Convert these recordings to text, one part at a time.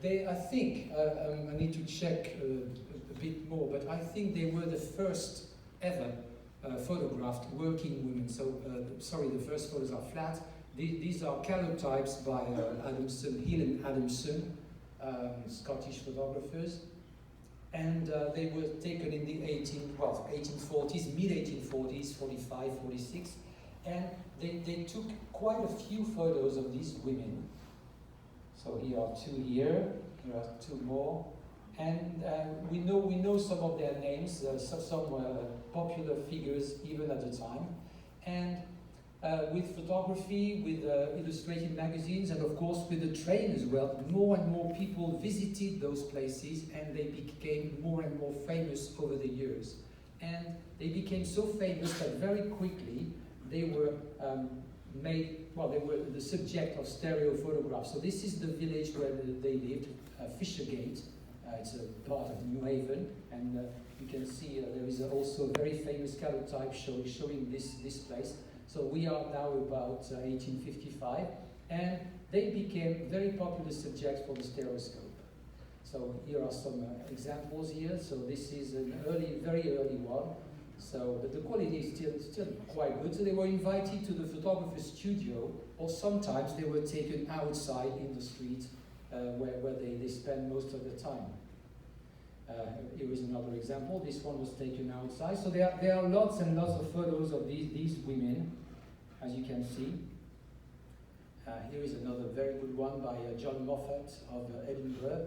I think, I need to check a bit more, but I think they were the first ever photographed working women. So, sorry, the first photos are flat. These are calotypes by Adamson, Hill and Adamson, Scottish photographers. And they were taken in the 1840s, mid-1840s, 45, 46. And they took quite a few photos of these women. So here are two here are two more. And we know some of their names, some popular figures even at the time. And with photography, with illustrated magazines, and of course with the train as well, more and more people visited those places and they became more and more famous over the years. And they became so famous that very quickly they were they were the subject of stereo photographs. So this is the village where they lived, Fishergate. It's a part of New Haven, and you can see there is also a very famous calotype showing this place. So we are now about 1855, and they became very popular subjects for the stereoscope. So here are some examples here. So this is an very early one. So, but the quality is still quite good. So they were invited to the photographer's studio, or sometimes they were taken outside in the street where they spend most of the time. Here is another example. This one was taken outside. So there are lots and lots of photos of these women, as you can see. Here is another very good one by John Moffat of Edinburgh,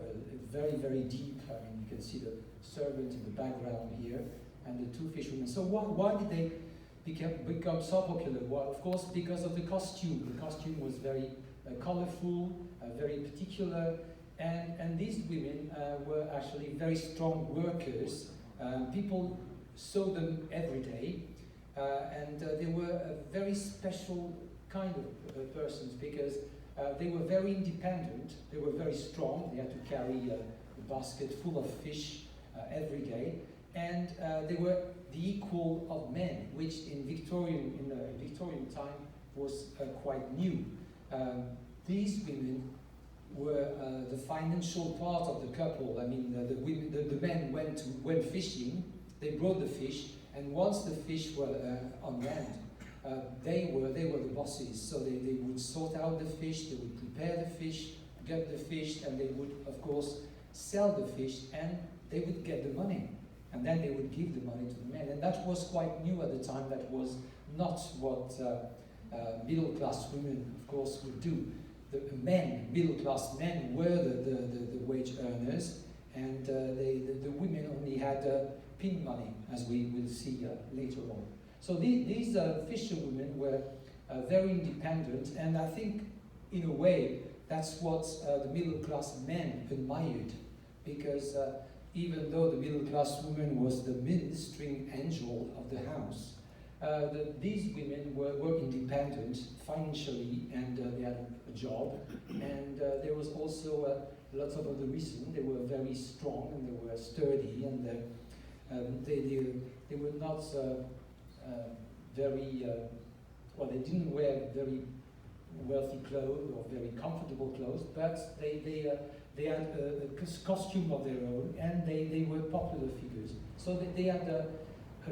very, very deep. I mean, you can see the servant in the background here, and the two fishermen. So why did they become so popular? Well, of course, because of the costume. The costume was very colorful, very particular, and these women were actually very strong workers. People saw them every day, and they were a very special kind of persons because they were very independent, they were very strong, they had to carry a basket full of fish every day, and they were the equal of men, which in Victorian time was quite new. These women were the financial part of the couple. I mean, the men went fishing, they brought the fish, and once the fish were on land, they were the bosses. So they would sort out the fish, they would prepare the fish, get the fish, and they would, of course, sell the fish, and they would get the money. And then they would give the money to the men. And that was quite new at the time. That was not what middle-class women, of course, would do. The men, middle-class men, were the wage earners, and the women only had pin money, as we will see later on. So these fisherwomen were very independent, and I think, in a way, that's what the middle-class men admired, because even though the middle-class woman was the ministering angel of the house, these women were independent financially, and they had a job, and there was also lots of other reasons. They were very strong, and they were sturdy, and they were not very, they didn't wear very wealthy clothes or very comfortable clothes, but they had a costume of their own, and they were popular figures. So they had a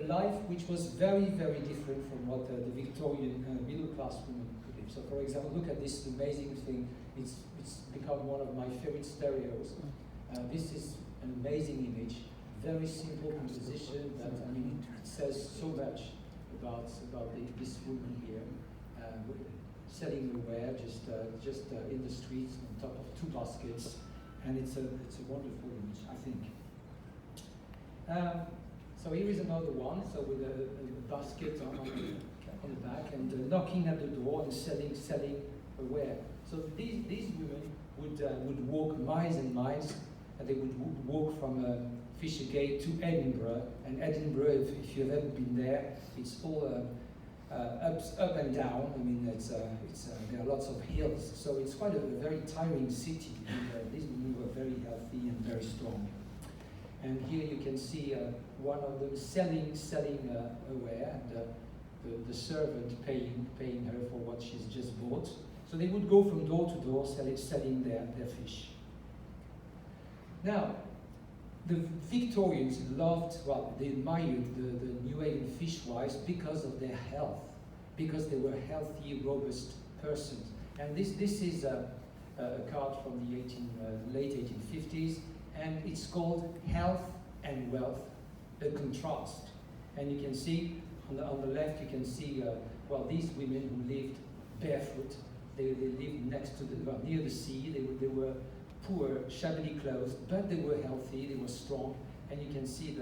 life which was very, very different from what the Victorian middle-class women could live. So, for example, look at this amazing thing. It's become one of my favorite stereos. This is an amazing image, very simple composition, but I mean, it says so much about this woman here, selling the ware just in the streets on top of two baskets. And it's a wonderful image, I think. So here is another one, so with a basket on the back, and knocking at the door and selling a ware. So these women would walk miles and miles, and they would walk from Fishergate to Edinburgh. And Edinburgh, if you've ever been there, it's all up and down. I mean, there are lots of hills, so it's quite a very tiring city. And, these women were very healthy and very strong. And here you can see one of them selling a ware, and the servant paying her for what she's just bought. So they would go from door to door selling their fish. Now, the Victorians loved, well, they admired the New Haven fishwives because of their health, because they were healthy, robust persons. And this is a card from the late 1850s, and it's called Health and Wealth, a Contrast. And you can see, on the left, you can see, well, these women who lived barefoot, they lived next to near the sea, they were poor, shabbily clothed, but they were healthy, they were strong, and you can see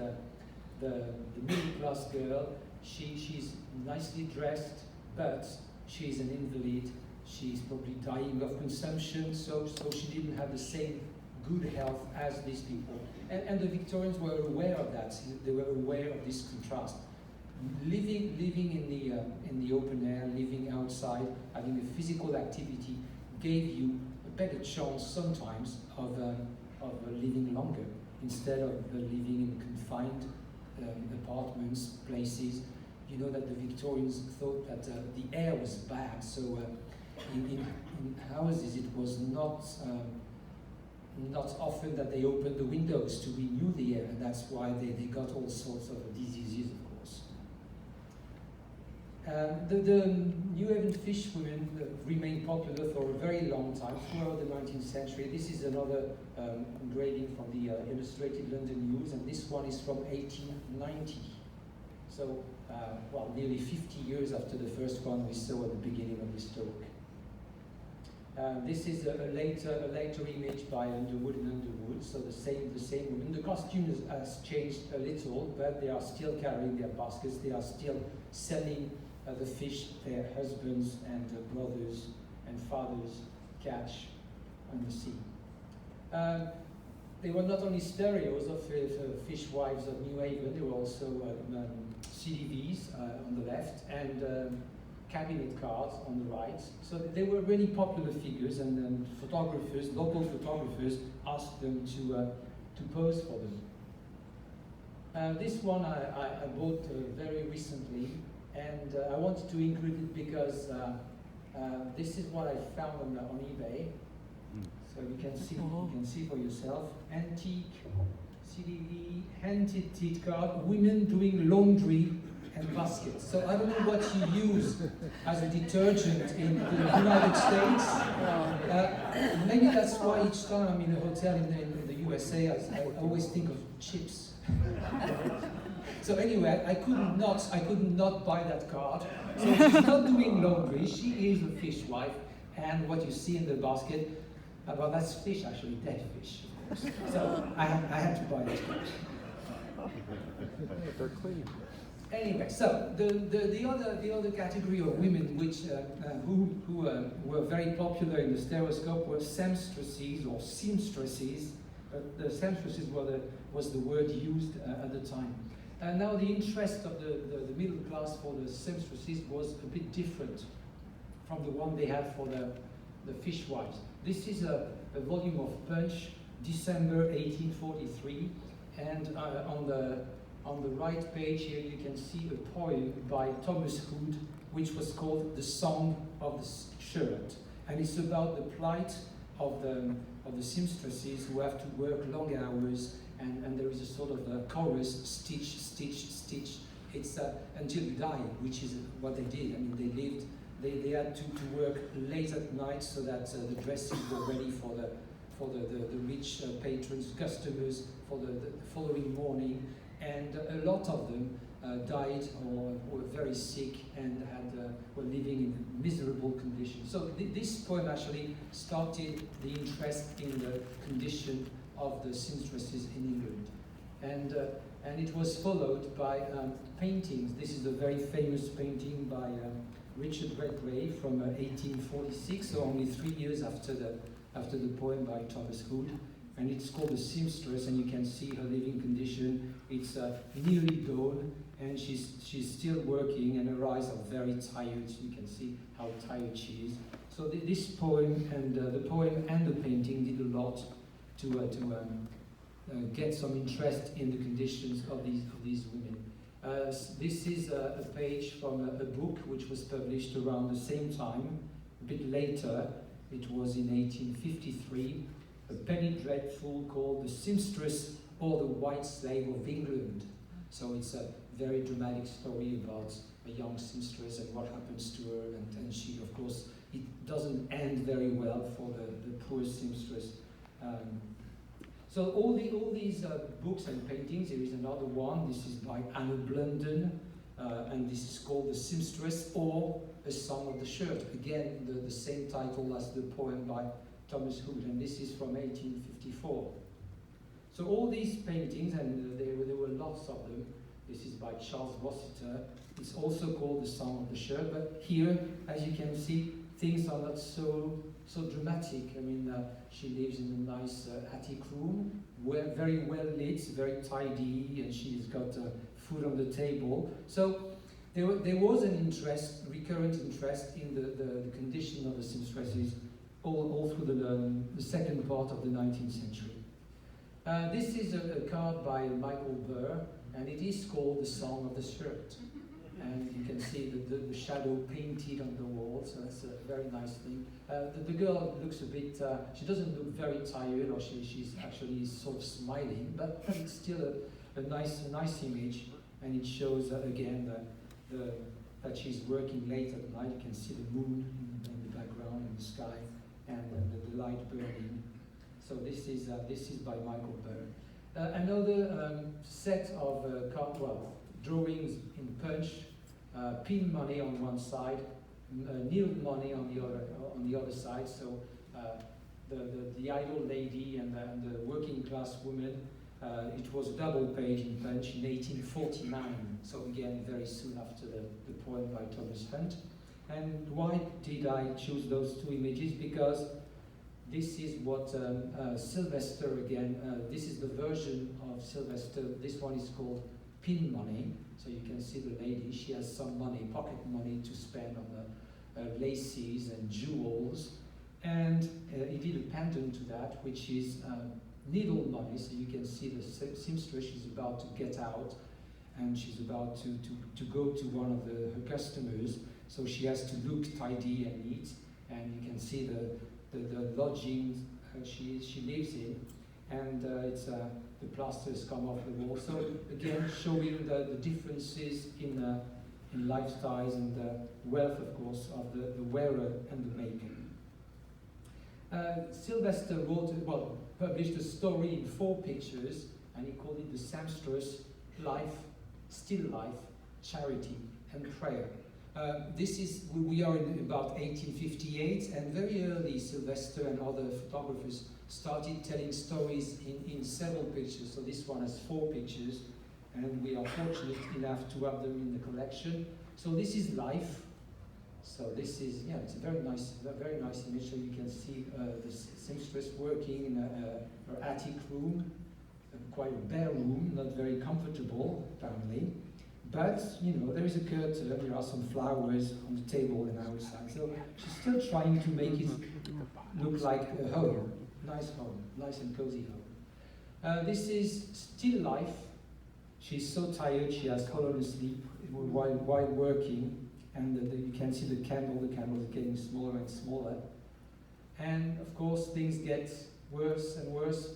the middle-class girl, she's nicely dressed, but she's an invalid, she's probably dying of consumption, so she didn't have the same good health as these people. And the Victorians were aware of that, they were aware of this contrast. Living in the open air, living outside, having a physical activity gave you a better chance sometimes of living longer instead of living in confined apartments, places. You know that the Victorians thought that the air was bad, so in houses it was not often that they opened the windows to renew the air, and that's why they got all sorts of diseases, of course. The New Haven fishwomen remained popular for a very long time, throughout the 19th century. This is another engraving from the Illustrated London News, and this one is from 1890. So, well, nearly 50 years after the first one we saw at the beginning of this talk. This is a later image by Underwood and Underwood, so the same women. The costume has changed a little, but they are still carrying their baskets. They are still selling the fish their husbands and brothers and fathers catch on the sea. They were not only stereos of fishwives of New Haven, they were also CDVs on the left and cabinet cards on the right. So they were really popular figures, and photographers, local photographers, asked them to pose for them. This one I bought very recently, and I wanted to include it because this is what I found on eBay. So you can see for yourself. Antique CDV, hand-knitted card, women doing laundry and baskets. So I don't know what you use as a detergent in the United States. Maybe that's why each time I'm in a hotel in the USA, I always think of chips. So anyway, I could not buy that card. So she's not doing laundry, she is a fishwife, and what you see in the basket, well, that's fish actually, dead fish. So I had to buy this card. They're clean. Anyway, so the other category of women who were very popular in the stereoscope were seamstresses or seamstresses. The seamstresses was the word used at the time. Now the interest of the middle class for the seamstresses was a bit different from the one they had for the fishwives. This is a volume of Punch, December 1843, and on the right page here you can see a poem by Thomas Hood, which was called The Song of the Shirt, and it's about the plight of the seamstresses who have to work long hours, and there is a sort of a chorus, stitch, stitch, stitch. It's until you die, which is what they did. I mean, they had to work late at night so that the dresses were ready for the rich patrons, customers for the following morning. And a lot of them died or were very sick and were living in miserable conditions. So this poem actually started the interest in the condition of the seamstresses in England. And it was followed by paintings. This is a very famous painting by Richard Redgrave from 1846, so only 3 years after the poem by Thomas Hood. And it's called The Seamstress, and you can see her living condition. It's nearly dawn, and she's still working, and her eyes are very tired. You can see how tired she is. So this poem and the painting did a lot to get some interest in the conditions of these women. This is a page from a book which was published around the same time, a bit later. It was in 1853. a penny dreadful called The Seamstress or the White Slave of England. So it's a very dramatic story about a young seamstress and what happens to her, and she, of course, it doesn't end very well for the poor seamstress. So all these books and paintings. There is another one. This is by Anna Blunden, and this is called The Seamstress or A Song of the Shirt. Again, the same title as the poem by Thomas Hood, and this is from 1854. So all these paintings, and there were lots of them. This is by Charles Rossiter. It's also called The Song of the Shirt, but here, as you can see, things are not so dramatic. I mean, she lives in a nice attic room, very well lit, very tidy, and she's got food on the table. So there was an interest, recurrent interest, in the condition of the seamstresses all through the second part of the 19th century. This is a card by Michael Burr, and it is called The Song of the Shirt. And you can see the shadow painted on the wall, so that's a very nice thing. The girl looks a bit, she doesn't look very tired, or she's actually sort of smiling, but it's still a nice image, and it shows again that she's working late at night. You can see the moon in the background in the sky, and the light burning. So this is by Michael Burr. Another set of drawings in punch, pin money on one side, nil money on the other side. So the idle lady and the working class woman. It was a double page in punch in 1849. So again, very soon after the poem by Thomas Hunt. And why did I choose those two images? Because this is what Sylvester, again, this is the version of Sylvester. This one is called Pin Money. So you can see the lady, she has some money, pocket money to spend on the laces and jewels. And he did a pendant to that, which is needle money. So you can see the seamstress, she's about to get out, and she's about to go to one of her customers. So she has to look tidy and neat, and you can see the lodging she lives in, and it's the plasters come off the wall. So again, showing the differences in lifestyles and the wealth, of course, of the wearer and the maker. Sylvester published a story in 4 pictures, and he called it The Seamstress, Life, Still Life, Charity, and Prayer. We are in about 1858, and very early Sylvester and other photographers started telling stories in several pictures. So this one has 4 pictures, and we are fortunate enough to have them in the collection. So this is life. So this is, it's a very nice image. So you can see the seamstress working in her attic room, quite a bare room, not very comfortable apparently. But, there is a curtain, there are some flowers on the table and outside. So she's still trying to make it look like a home, nice and cozy home. This is still life. She's so tired, she has fallen asleep while working. And you can see the candle is getting smaller and smaller. And of course, things get worse and worse.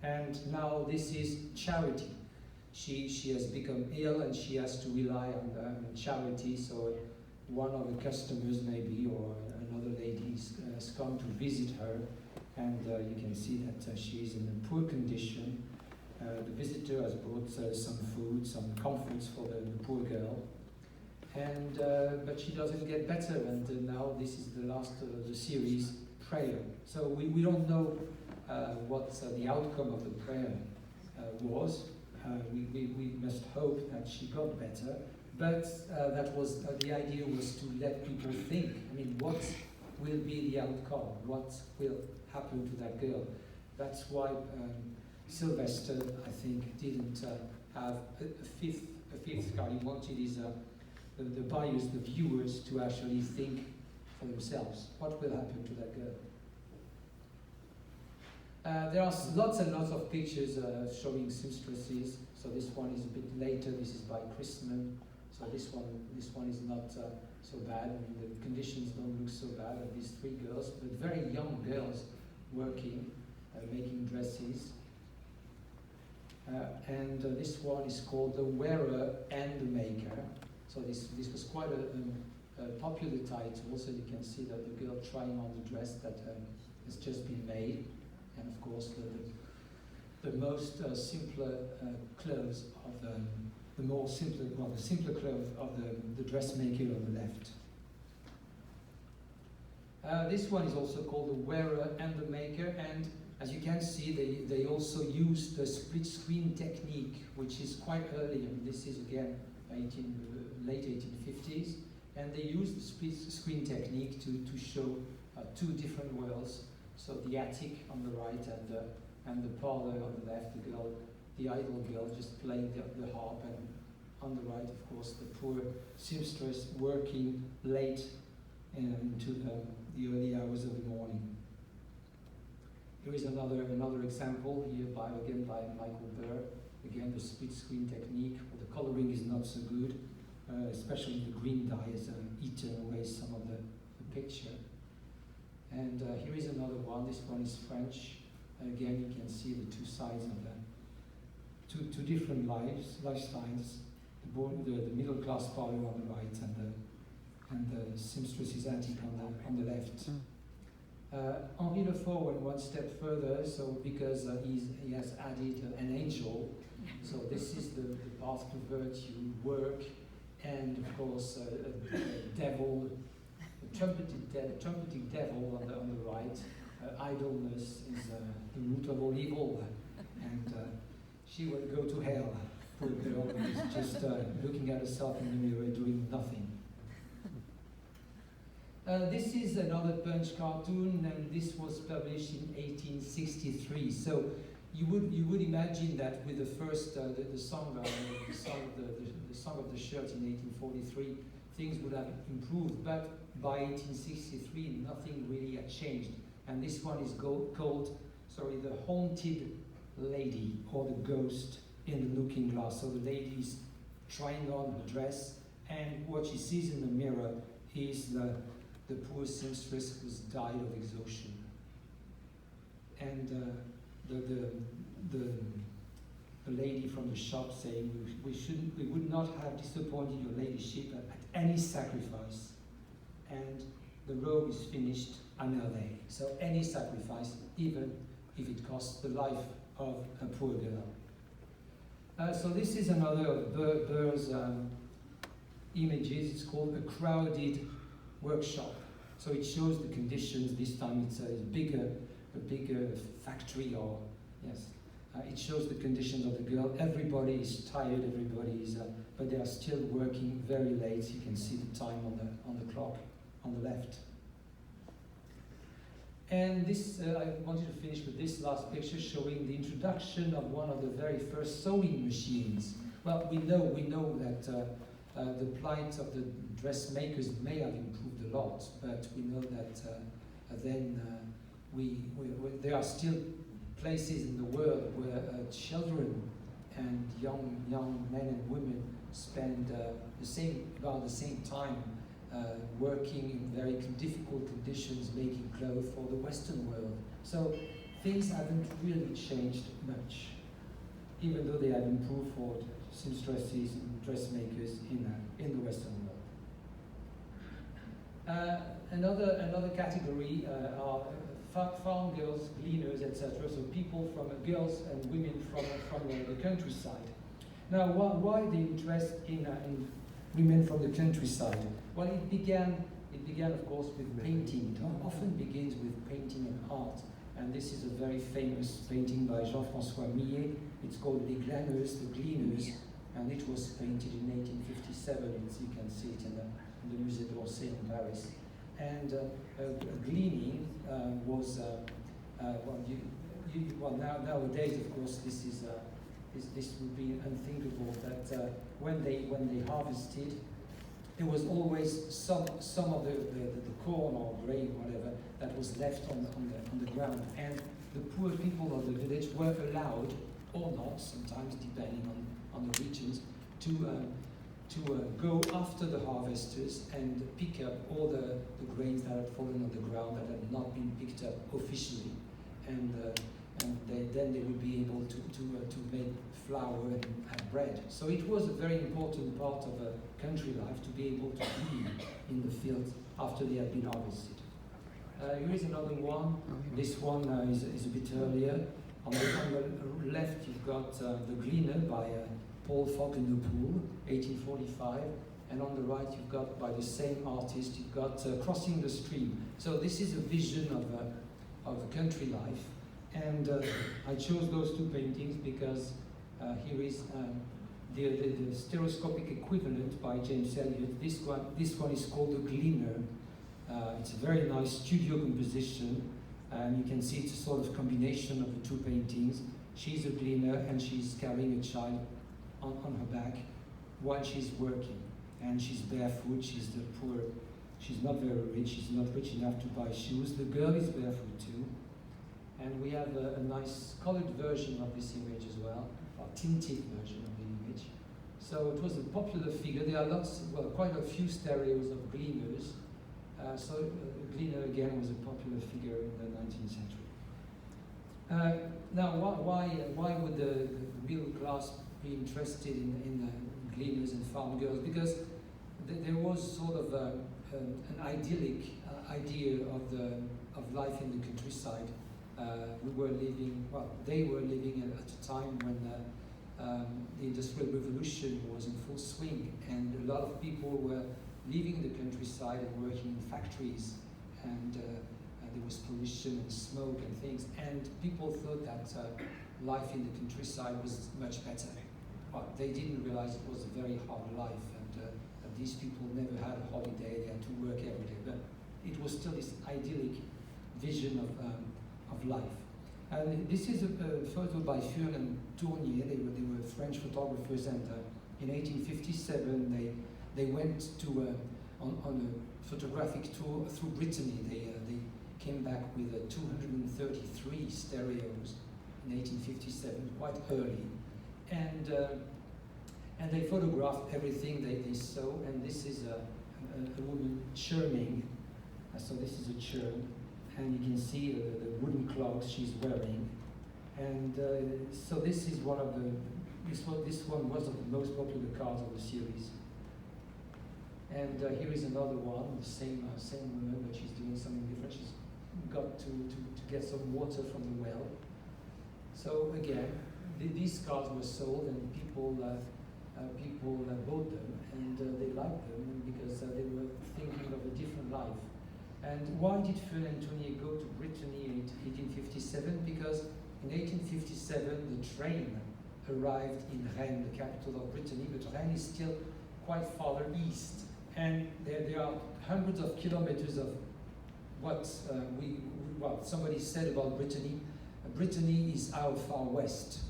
And now this is charity. She has become ill, and she has to rely on charity. So one of the customers maybe, or another lady has come to visit her, and you can see that she is in a poor condition. The visitor has brought some food, some comforts for the poor girl, and but she doesn't get better. And now this is the last of the series, Prayer. So we don't know what the outcome of the prayer was. We must hope that she got better, but that was the idea was to let people think. I mean, what will be the outcome? What will happen to that girl? That's why Sylvester, I think, didn't have a fifth card. He wanted the buyers, the viewers, to actually think for themselves. What will happen to that girl? There are lots and lots of pictures showing seamstresses. So this one is a bit later. This is by Christman. So this one is not so bad. I mean, the conditions don't look so bad of these 3 girls, but very young girls working. making dresses. And this one is called The Wearer and the Maker. So this was quite a popular title, so you can see that the girl trying on the dress that has just been made, and of course the most simpler clothes of the simpler clothes of the dressmaker on the left. This one is also called The Wearer and the Maker, and as you can see, they also use the split screen technique, which is quite early. I mean, this is again late 1850s, and they use the split screen technique to show two different worlds. So the attic on the right and the parlor on the left. The idle girl just playing the harp, and on the right, of course, the poor seamstress working late into the early hours of the morning. Here is another example here by Michael Burr. Again, the split screen technique. Well, the coloring is not so good, especially the green dye has eaten away some of the picture. And here is another one. This one is French. Again, you can see the two sides of the two different lifestyles. The middle class parlor on the right, and the seamstress's attic on the left. Henri Lefort went one step further, so because he has added an angel, so this is the path to virtue, work, and of course a devil, a trumpeting devil on the right. Idleness is the root of all evil, and she will go to hell. Poor girl is just looking at herself in the mirror, doing nothing. This is another Punch cartoon, and this was published in 1863. So you would imagine that with the first the song of the shirt in 1843, things would have improved. But by 1863, nothing really had changed. And this one is called the Haunted Lady, or the Ghost in the Looking Glass. So the lady is trying on the dress, and what she sees in the mirror is the poor seamstress who's died of exhaustion. And the lady from the shop saying, we would not have disappointed your ladyship at any sacrifice. And the robe is finished à merveille. So any sacrifice, even if it costs the life of a poor girl. So this is another of Burr's images. It's called A Crowded Workshop. So it shows the conditions. This time it's a bigger factory, or yes. It shows the conditions of the girl. Everybody is tired. Everybody is, but they are still working very late. You can see the time on the clock on the left. And this, I wanted to finish with this last picture showing the introduction of one of the very first sewing machines. Well, we know that the plight of the dressmakers may have improved a lot, but we know that there are still places in the world where children and young men and women spend about the same time working in very difficult conditions, making clothes for the Western world. So things haven't really changed much, even though they have improved for seamstresses and dressmakers in the Western world. Another category are farm girls, gleaners, etc. So people girls and women from the countryside. Now, why the interest in women from the countryside? Well, it began, of course, with painting. It often begins with painting and art. And this is a very famous painting by Jean-François Millet. It's called Les Glaneuses, the Gleaners, and it was painted in 1857. You can see it in the Musée d'Orsay in Paris. And gleaning was nowadays, of course, this would be unthinkable. That when they harvested, there was always some of the corn or grain, whatever, that was left on the ground, and the poor people of the village were allowed, or not, sometimes depending on the regions, to go after the harvesters and pick up all the grains that had fallen on the ground that had not been picked up officially. And and then they would be able to make flour and bread. So it was a very important part of country life to be able to be in the field after they had been harvested. Here is another one. This one is a bit earlier. On the left, you've got The Gleaner by Paul Falkenpool, 1845. And on the right, you've got, by the same artist, you've got Crossing the Stream. So this is a vision of a country life. And I chose those two paintings because here is the stereoscopic equivalent by James Elliott. This one is called The Gleaner. It's a very nice studio composition, and you can see it's a sort of combination of the two paintings. She's a gleaner and she's carrying a child on her back while she's working, and she's barefoot. She's not very rich, she's not rich enough to buy shoes. The girl is barefoot too, and we have a nice colored version of this image as well, or tinted version of the image. So it was a popular figure. There are quite a few stereos of gleaners. So Gleaner again was a popular figure in the 19th century. Now, why would the middle class be interested in gleaners and farm girls? Because there was sort of an idyllic idea of life in the countryside. They were living at a time when the Industrial Revolution was in full swing, and a lot of people were living in the countryside and working in factories, and there was pollution and smoke and things, and people thought that life in the countryside was much better. But they didn't realize it was a very hard life, and that these people never had a holiday, they had to work every day. But it was still this idyllic vision of life. And this is a photo by Furn and Tournier. They were French photographers, and in 1857 they went on a photographic tour through Brittany. They came back with 233 stereos in 1857, quite early, and they photographed everything they saw. And this is a woman churning. So this is a churn, and you can see the wooden clogs she's wearing. And so this is one of this one was of the most popular cards of the series. And here is another one, the same woman, but she's doing something different. She's got to get some water from the well. So again, these cards were sold, and people bought them, and they liked them because they were thinking of a different life. And why did Furn and Tournier go to Brittany in 1857? Because in 1857 the train arrived in Rennes, the capital of Brittany, but Rennes is still quite farther east. And there are hundreds of kilometers of what somebody said about Brittany. Brittany is our far west,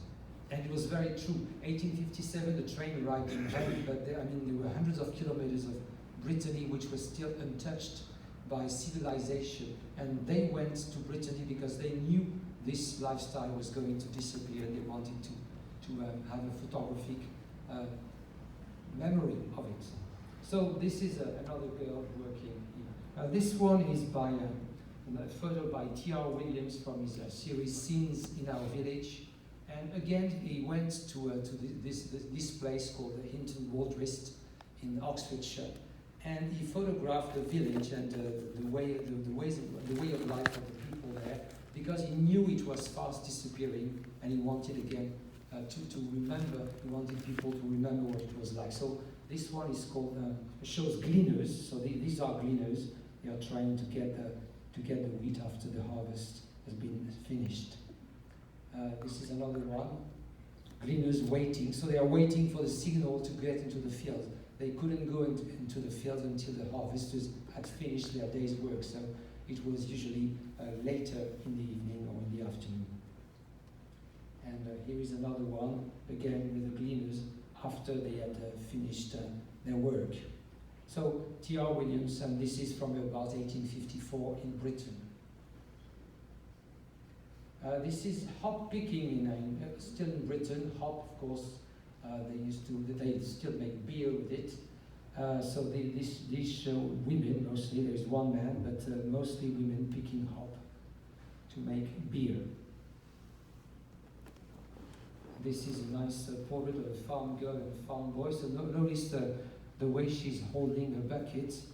and it was very true. 1857, the train arrived in Rennes, but there were hundreds of kilometers of Brittany which was still untouched by civilization, and they went to Brittany because they knew this lifestyle was going to disappear, and they wanted to have a photographic memory of it. So this is another girl working here. This one is by a photo by T.R. Williams from his series Scenes in Our Village. And again, he went to this place called Hinton Wardrist in Oxfordshire, and he photographed the village and the way of life of the people there, because he knew it was fast disappearing, and he wanted again to remember. He wanted people to remember what it was like. So this one is called shows gleaners. So these are gleaners. They are trying to get the wheat after the harvest has been finished. This is another one. Gleaners waiting. So they are waiting for the signal to get into the field. They couldn't go into the field until the harvesters had finished their day's work. So it was usually later in the evening or in the afternoon. And here is another one, again with the gleaners after they had finished their work. So T.R. Williams, and this is from about 1854 in Britain. This is hop picking still in Britain. Hop, of course, they still make beer with it. So these show women mostly. There's one man, but mostly women picking hop to make beer. This is a nice portrait of a farm girl and a farm boy. So notice the way she's holding her buckets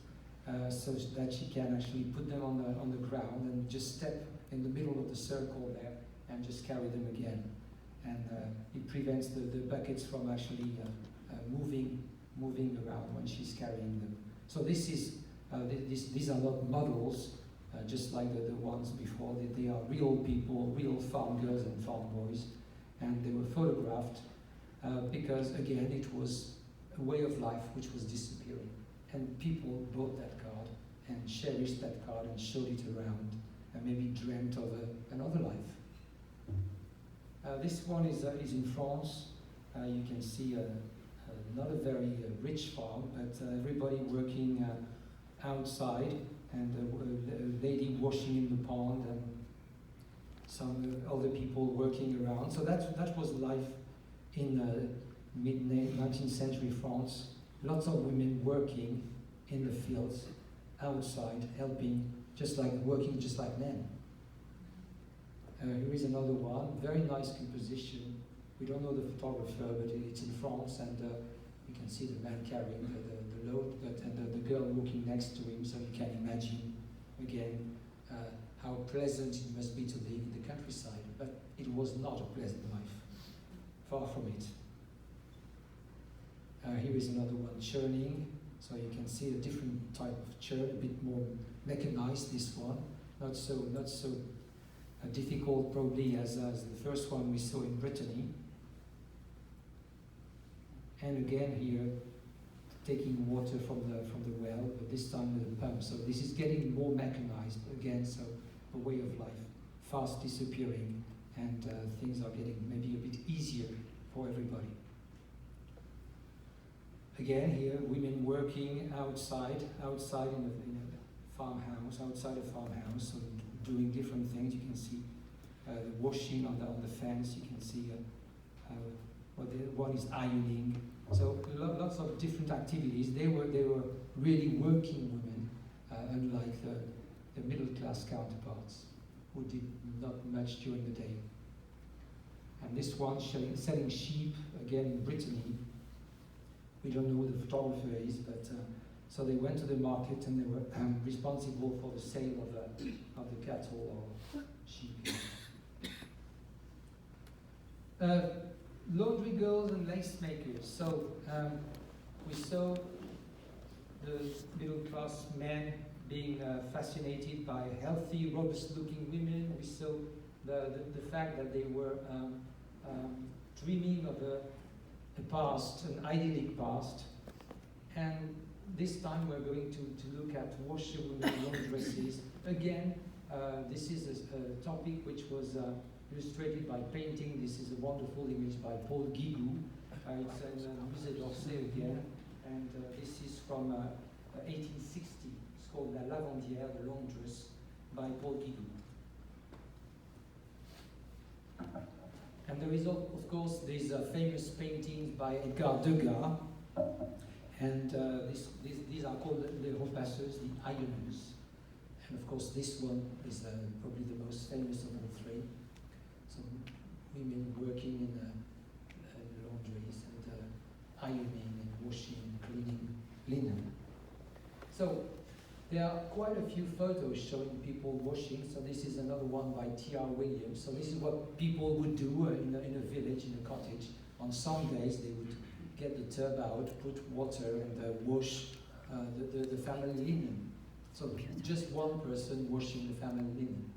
so that she can actually put them on the ground and just step in the middle of the circle there and just carry them again. And it prevents the buckets from actually moving around when she's carrying them. So this is these are not models, just like the ones before. They are real people, real farm girls and farm boys, and they were photographed because, again, it was a way of life which was disappearing. And people bought that card and cherished that card and showed it around and maybe dreamt of another life. This one is in France. You can see not a very rich farm, but everybody working outside, and a lady washing in the pond, and some other people working around. So that was life in mid-19th century France. Lots of women working in the fields, outside, helping, working just like men. Here is another one, very nice composition. We don't know the photographer, but it's in France, and you can see the man carrying the load, and the girl walking next to him, so you can imagine, again, how pleasant it must be to live in the countryside, but it was not a pleasant life, far from it. Here is another one, churning, so you can see a different type of churn, a bit more mechanized, this one, not so difficult probably as the first one we saw in Brittany. And again here, taking water from the well, but this time with a pump. So this is getting more mechanized again, so a way of life, fast disappearing, and things are getting maybe a bit easier for everybody. Again here, women working outside in a farmhouse, outside a farmhouse, so doing different things. You can see the washing on the fence. You can see one is ironing. So lots of different activities. They were really working women, unlike the middle class counterparts who did not much during the day. And this one selling sheep, again in Brittany. We don't know who the photographer is, but so they went to the market and they were responsible for the sale of the cattle or sheep. Laundry girls and lace makers. So we saw the middle class men being fascinated by healthy, robust-looking women. We saw the fact that they were dreaming of a past, an idyllic past. And this time we're going to look at washerwomen laundresses. Again, this is a topic which was illustrated by painting. This is a wonderful image by Paul Guigou. It's in Musée d'Orsay again, and this is from 1860. It's called La Lavandière, the laundress, by Paul Guigou. And there is, of course, these famous paintings by Edgar Degas, and these are called les repasseuses, the ironers. And of course, this one is probably the most famous of all three. So women working in laundries and ironing and washing and cleaning linen. So there are quite a few photos showing people washing. So this is another one by T.R. Williams. So this is what people would do in a village, in a cottage. On Sundays, they would get the tub out, put water, and wash the family linen. So just one person washing the family linen.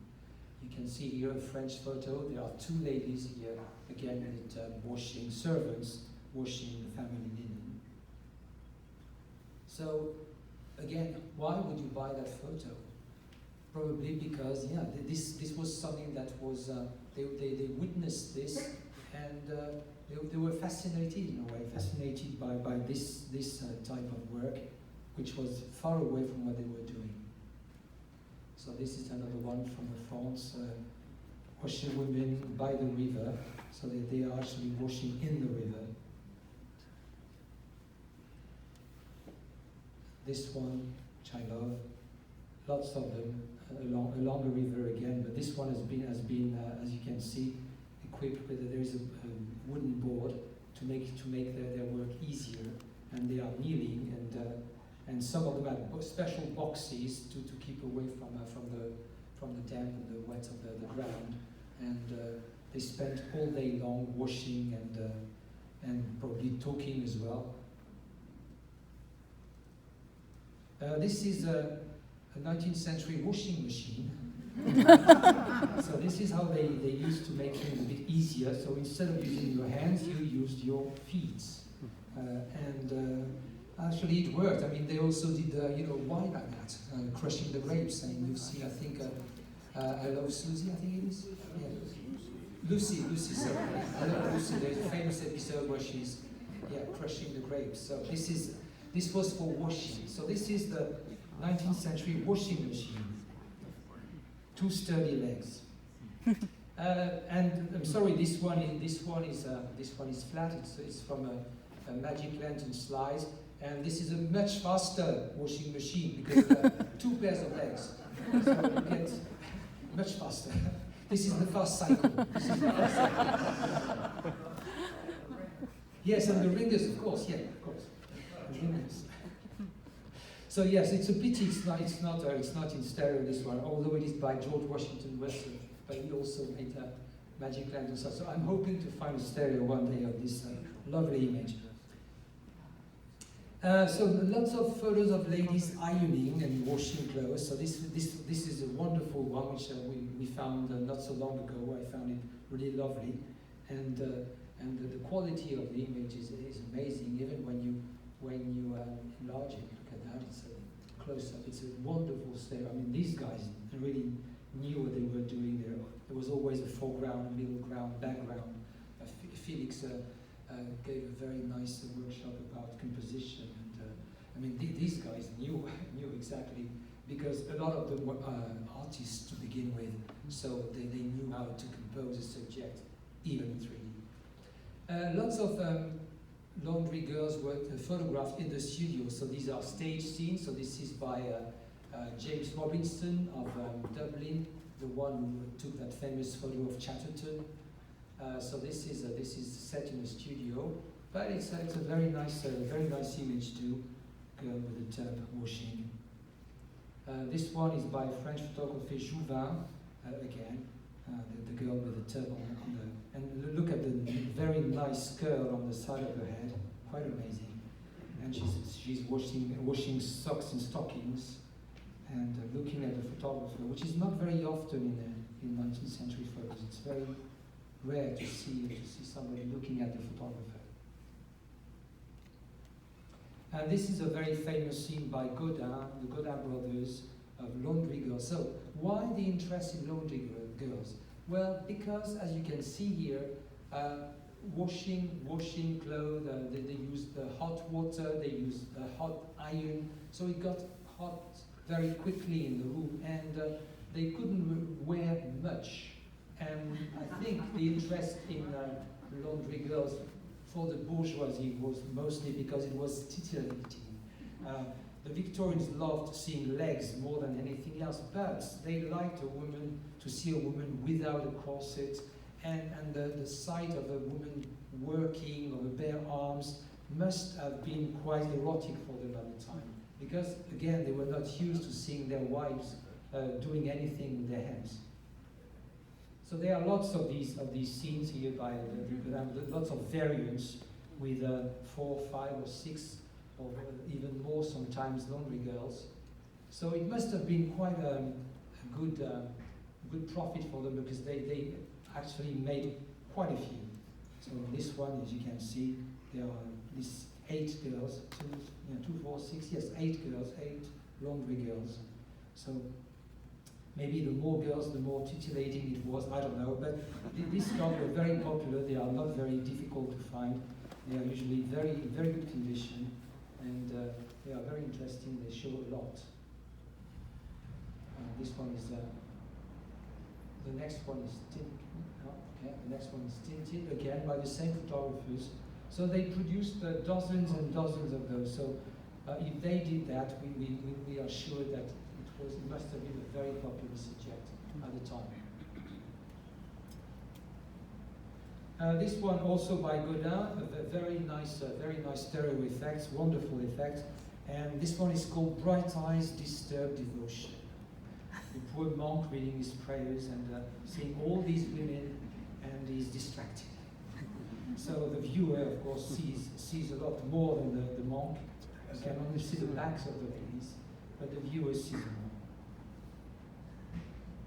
You can see here a French photo. There are two ladies here, again in the tub, washing, servants washing the family linen. So again, why would you buy that photo? Probably because, yeah, this was something that was, they witnessed this, and they were fascinated in a way, fascinated by this type of work, which was far away from what they were doing. So this is another one from France, washing women by the river, so that they are actually washing in the river. This one, which I love, lots of them along the river again, but this one has been as you can see, equipped with there is a wooden board to make their work easier, and they are kneeling, and some of them have special boxes to keep away from the damp and the wet of the ground, and they spend all day long washing and probably talking as well. This is a 19th century washing machine. So this is how they used to make things a bit easier. So instead of using your hands, you used your feet. And actually it worked. I mean, they also did, wine like that, crushing the grapes. I mean, you see, I think, I Love Susie, I think it is. Yeah. Lucy, sorry. I Love Lucy. There's a famous episode where she's, crushing the grapes. So this was for washing. So this is the 19th century washing machine. 2 sturdy legs. And I'm sorry, this one is flat. It's from a Magic Lantern slide, and this is a much faster washing machine because 2 pairs of legs, so you get much faster. This is the fast cycle. Yes, and the ringers, of course. Yeah, of course. The ringers. So yes, it's a pity it's not in stereo, this one, although it is by George Washington Weston, but he also made a Magic Lantern. So I'm hoping to find a stereo one day of this lovely image. So lots of photos of ladies ironing and washing clothes. So this is a wonderful one which we found not so long ago. I found it really lovely, and the quality of the image is amazing. Even when you enlarge it, look at that. It's a close up. It's a wonderful stereo. I mean, these guys really knew what they were doing. There was always a foreground, a middle ground, background. Felix gave a very nice workshop about composition, and I mean these guys knew exactly, because a lot of them were artists to begin with, so they knew how to compose a subject, even in 3D. Lots of laundry girls were photographed in the studio, so these are stage scenes. So this is by James Robinson of Dublin, the one who took that famous photo of Chatterton. So this is set in a studio, but it's a very nice image too. Girl with a tub washing. This one is by French photographer Jouvin, again, the girl with the tub on the, and look at the very nice curl on the side of her head, quite amazing. And she's washing socks and stockings, and looking at the photographer, which is not very often in 19th century photos. It's very rare to see somebody looking at the photographer. And this is a very famous scene by Godin, the Godin brothers, of laundry girls. So why the interest in laundry girls? Well, because as you can see here, washing clothes, they used hot water, they used hot iron, so it got hot very quickly in the room, and they couldn't wear much. And I think the interest in laundry girls for the bourgeoisie was mostly because it was titillating. The Victorians loved seeing legs more than anything else, but they liked to see a woman without a corset, and the sight of a woman working, of her bare arms, must have been quite erotic for them at the time, because again they were not used to seeing their wives doing anything with their hands. So there are lots of these scenes here by lots of variants with 4, 5, or 6, or even more sometimes laundry girls. So it must have been quite a good profit for them, because they actually made quite a few. So this one, as you can see, there are these 8 girls, 2, 4, 6, yes, 8 girls, 8 laundry girls. So maybe the more girls, the more titillating it was, I don't know, but these girls were very popular. They are not very difficult to find. They are usually very, very good condition, and they are very interesting. They show a lot. This one is, the next one is tinted. Okay, the next one is tinted, again by the same photographers. So they produced dozens and dozens of those. So if they did that, we are sure that it must have been a very popular subject at the time. This one also by Godin, very nice stereo effects, wonderful effects. And this one is called Bright Eyes Disturb Devotion. The poor monk reading his prayers and seeing all these women, and he's distracted. So the viewer, of course, sees a lot more than the monk. You can only see the backs of the ladies, but the viewer sees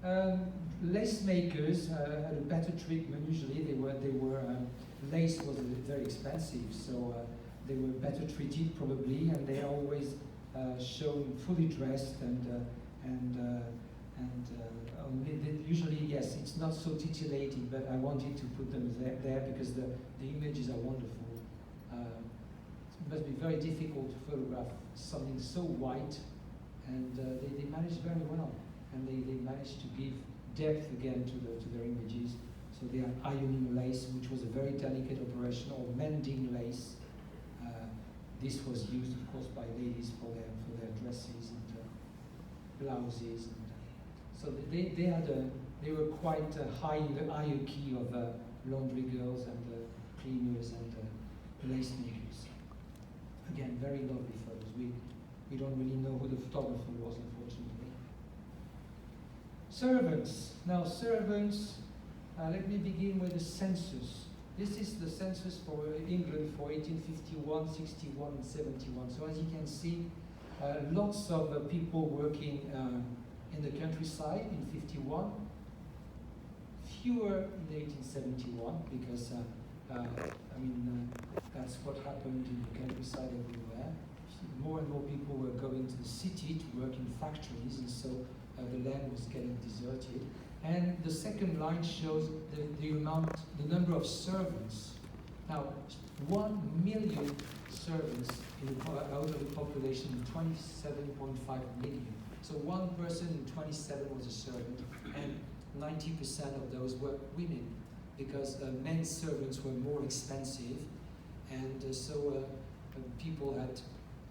more. Lace makers had a better treatment. Usually, lace was very expensive, so they were better treated probably, and they are always shown fully dressed usually, yes, it's not so titillating, but I wanted to put them there because the images are wonderful. It must be very difficult to photograph something so white, and they managed very well, and they managed to give depth again to their images. So they are ironing lace, which was a very delicate operation, or mending lace. This was used, of course, by ladies for their dresses and blouses. So they were quite high in the hierarchy of laundry girls and cleaners and lace makers. Again, very lovely photos. We don't really know who the photographer was, unfortunately. Servants. Now, servants. Let me begin with the census. This is the census for England for 1851, 61, and 71. So as you can see, lots of people working in the countryside in 51, fewer in 1871 because that's what happened in the countryside everywhere. More and more people were going to the city to work in factories, and so the land was getting deserted. And the second line shows the number of servants. Now, 1 million servants out of the population, 27.5 million. So 1 person in 27 was a servant, and 90% of those were women, because men's servants were more expensive, and so people had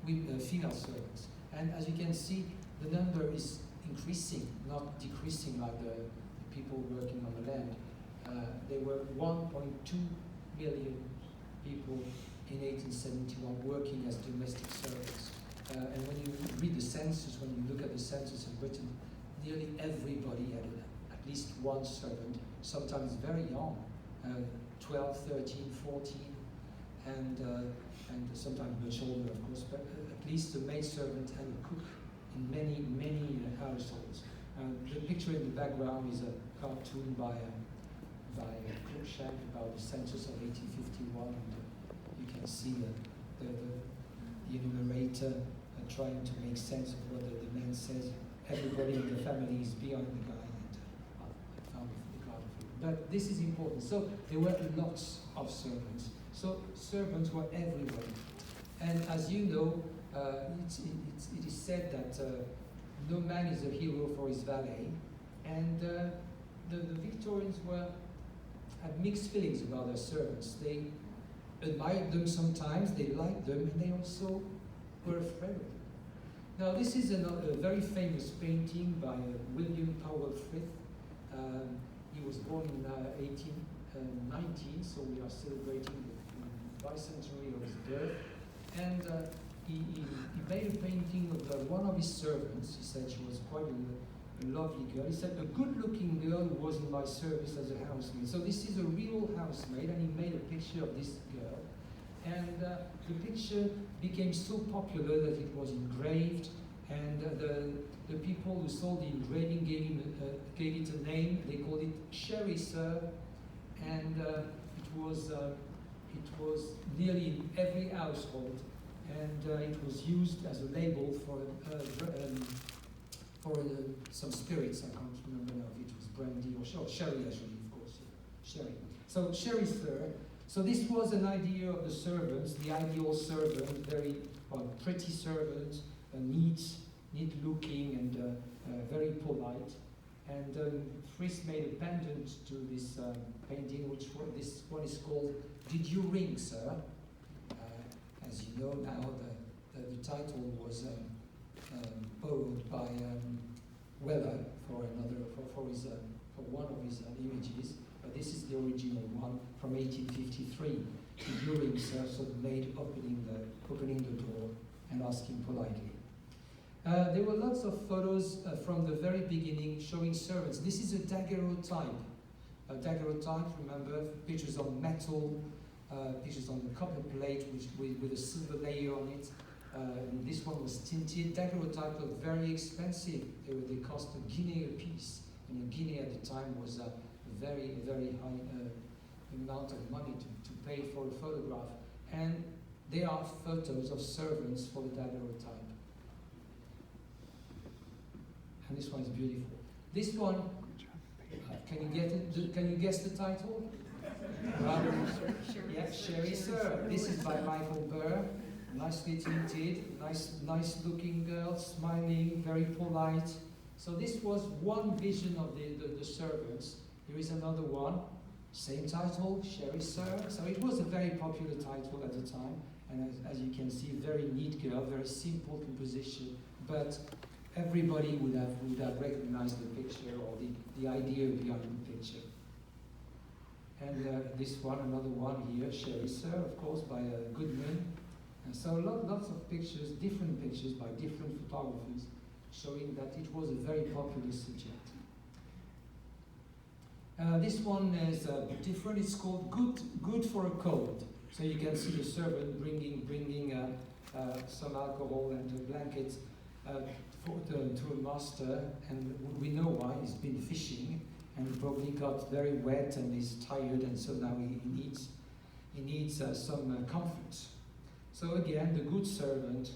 female servants. And as you can see, the number is increasing, not decreasing like the people working on the land. There were 1.2 million people in 1871 working as domestic servants. And when you read the census, when you look at the census in Britain, nearly everybody had at least one servant, sometimes very young, 12, 13, 14, and sometimes much older, of course, but at least a maidservant and a cook in many, many households. The picture in the background is a cartoon by Cruikshank about the census of 1851, and you can see the enumerator trying to make sense of what the man says. Everybody in the family is behind the guy, and I found the card of it. But this is important. So there were lots of servants. So servants were everywhere. And as you know, it is said that no man is a hero for his valet, and the Victorians had mixed feelings about their servants. They admired them sometimes, they liked them, and they also were afraid of them. Now this is a very famous painting by William Powell Frith. He was born in 1819, so we are celebrating the bicentenary of his birth. And he made a painting of one of his servants. He said she was quite a lovely girl. He said, a good-looking girl who was in my service as a housemaid. So this is a real housemaid, and he made a picture of this girl. And the picture became so popular that it was engraved, and the people who sold the engraving gave it a name. They called it Sherry Sir, and it was nearly in every household, and it was used as a label for some spirits. I can't remember now if it was brandy or sherry, actually, of course, sherry. So Sherry Sir. So this was an idea of the servants, the ideal servant, very pretty servant, neat-looking, and very polite. And Frith made a pendant to this painting, this one is called "Did You Ring, Sir?" As you know now, the title was borrowed by Weller for one of his images. but this is the original one from 1853. During sort of maid opening the door and asking politely. There were lots of photos from the very beginning showing servants. This is a daguerreotype. A daguerreotype, remember, pictures on metal, pictures on the copper plate with a silver layer on it. And this one was tinted. Daguerreotypes were very expensive. They cost a guinea a piece. And a guinea at the time was a very, very high amount of money to pay for a photograph. And there are photos of servants for the daguerreotype. And this one is beautiful. This one, can you get it? Can you guess the title? Yeah, Sherry Sir. This is by Michael Burr. Nicely tinted, nice looking girl, smiling, very polite. So this was one vision of the servants. Here is another one, same title, Sherry Sir. So it was a very popular title at the time. And as you can see, very neat girl, very simple composition, but everybody would have recognized the picture or the idea behind the picture. And this one, another one here, Sherry Sir, of course, by Goodman. And so lots of pictures, different pictures by different photographers, showing that it was a very popular subject. This one is different. It's called Good for a Cold. So you can see the servant bringing some alcohol and a blanket to a master, and we know why. He's been fishing and probably got very wet and is tired, and so now he needs some comfort. So again, the good servant.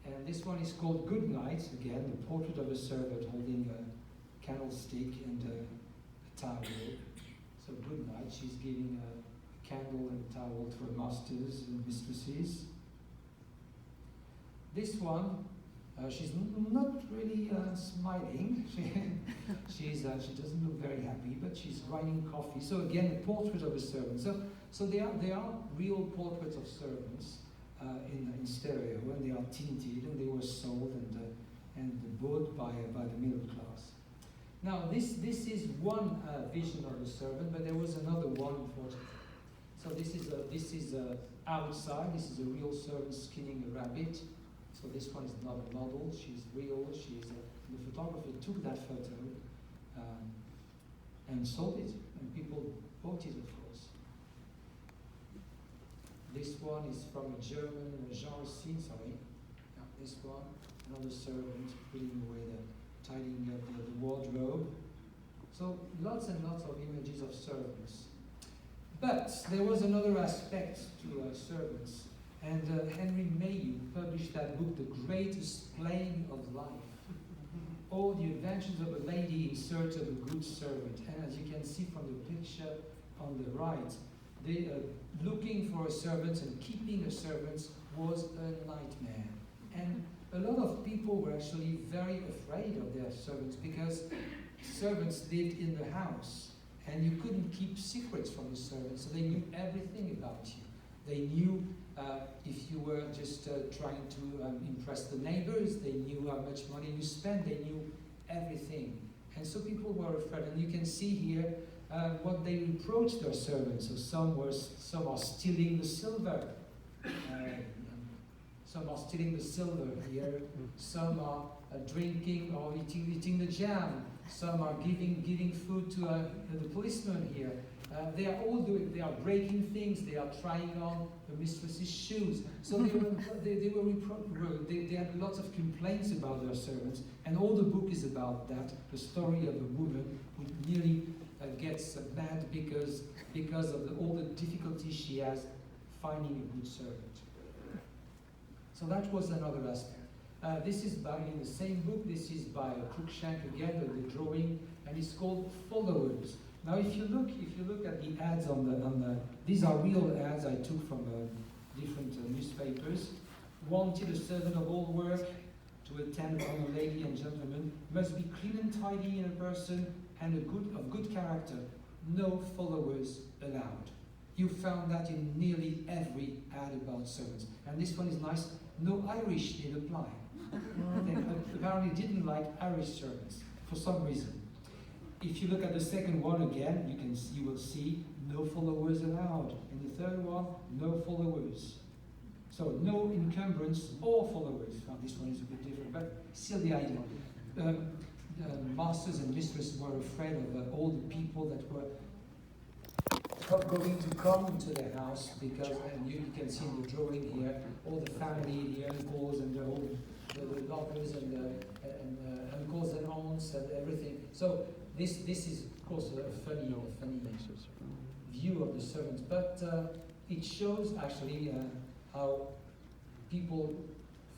And this one is called Good Night. Again, the portrait of a servant holding a candlestick and a towel. So good night. She's giving a candle and a towel to her masters and mistresses. This one, she's not really smiling. She doesn't look very happy, but she's grinding coffee. So again, a portrait of a servant. So they are real portraits of servants in stereo, and they are tinted, and they were sold and bought by the middle class. Now this is one vision of the servant, but there was another one, unfortunately. So this is outside. This is a real servant skinning a rabbit. So this one is not a model. She's real. The photographer took that photo and sold it, and people bought it, of course. This one is from a German genre scene. Sorry, this one, another servant putting away tidying up the wardrobe. So lots and lots of images of servants. But there was another aspect to servants, and Henry Mayhew published that book, The Greatest Playing of Life. All the adventures of a lady in search of a good servant. And as you can see from the picture on the right, looking for a servant and keeping a servant was a nightmare. And a lot of people were actually very afraid of their servants because servants lived in the house and you couldn't keep secrets from the servants, so they knew everything about you. They knew if you were just trying to impress the neighbors, they knew how much money you spent, they knew everything. And so people were afraid, and you can see here what they reproached their servants. So some are stealing the silver. Some are stealing the silver here. Some are drinking or eating the jam. Some are giving food to the policeman here. They are all they are breaking things. They are trying on the mistress's shoes. So they had lots of complaints about their servants. And all the book is about that. The story of a woman who nearly gets mad because of all the difficulties she has finding a good servant. So that was another aspect. This is in the same book. This is by Cruikshank again, the drawing, and it's called Followers. Now, if you look at the ads on the these are real ads I took from different newspapers. Wanted a servant of all work to attend on a lady and gentleman, must be clean and tidy in a person and of good character. No followers allowed. You found that in nearly every ad about servants. And this one is nice. No Irish did apply. They apparently didn't like Irish servants for some reason. if you look at the second one again, you will see no followers allowed. And the third one, no followers. So no encumbrance or followers. Now this one is a bit different, but still the idea. The masters and mistresses were afraid of all the people that were going to come into their house, because, and you can see in the drawing here, all the family, the uncles and the lovers and uncles and aunts and everything. So this is of course a funny view of the servants, but it shows actually how people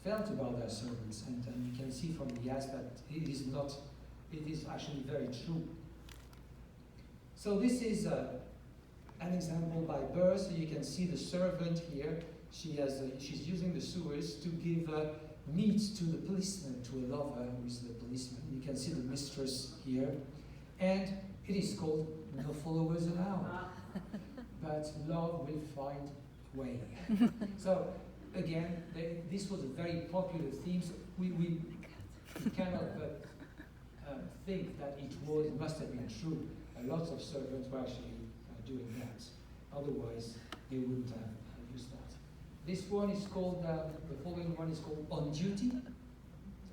felt about their servants, and you can see from the ads that it is actually very true. So this is an example by birth. So you can see the servant here. She's using the sewers to give meat to the policeman, to a lover who is the policeman. You can see the mistress here, and it is called No Followers Allowed. But love will find a way. So again, this was a very popular theme. So we cannot but think that it must have been true. Lots of servants were actually doing that. Otherwise, they wouldn't have used that. This one is called, the following one is called On Duty.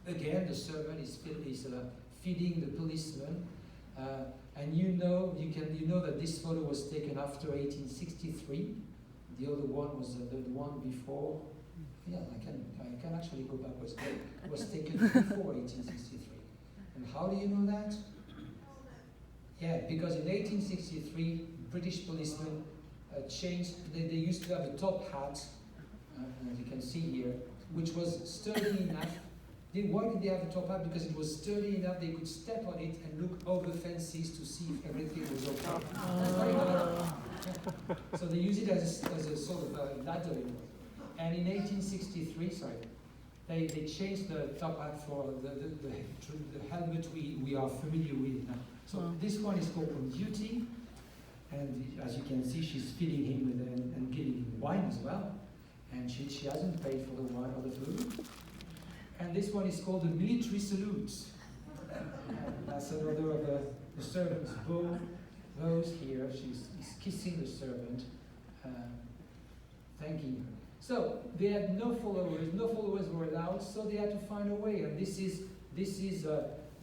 Again, the servant is feeding the policeman. And you know that this photo was taken after 1863. The other one was the one before. Yeah, I can actually go backwards. It was taken before 1863. And how do you know that? Yeah, because in 1863, British policemen changed. They used to have a top hat, as you can see here, which was sturdy enough. Why did they have a top hat? Because it was sturdy enough. They could step on it and look over fences to see if everything was okay. So they used it as a sort of ladder. And in 1863, they changed the top hat for the helmet we are familiar with now. So this one is called On Duty, and as you can see, she's feeding him and giving him wine as well, and she hasn't paid for the wine or the food. And this one is called the Military Salute. That's another of the servant's bows here. He's kissing the servant, thanking her. So they had no followers. No followers were allowed, so they had to find a way. And this is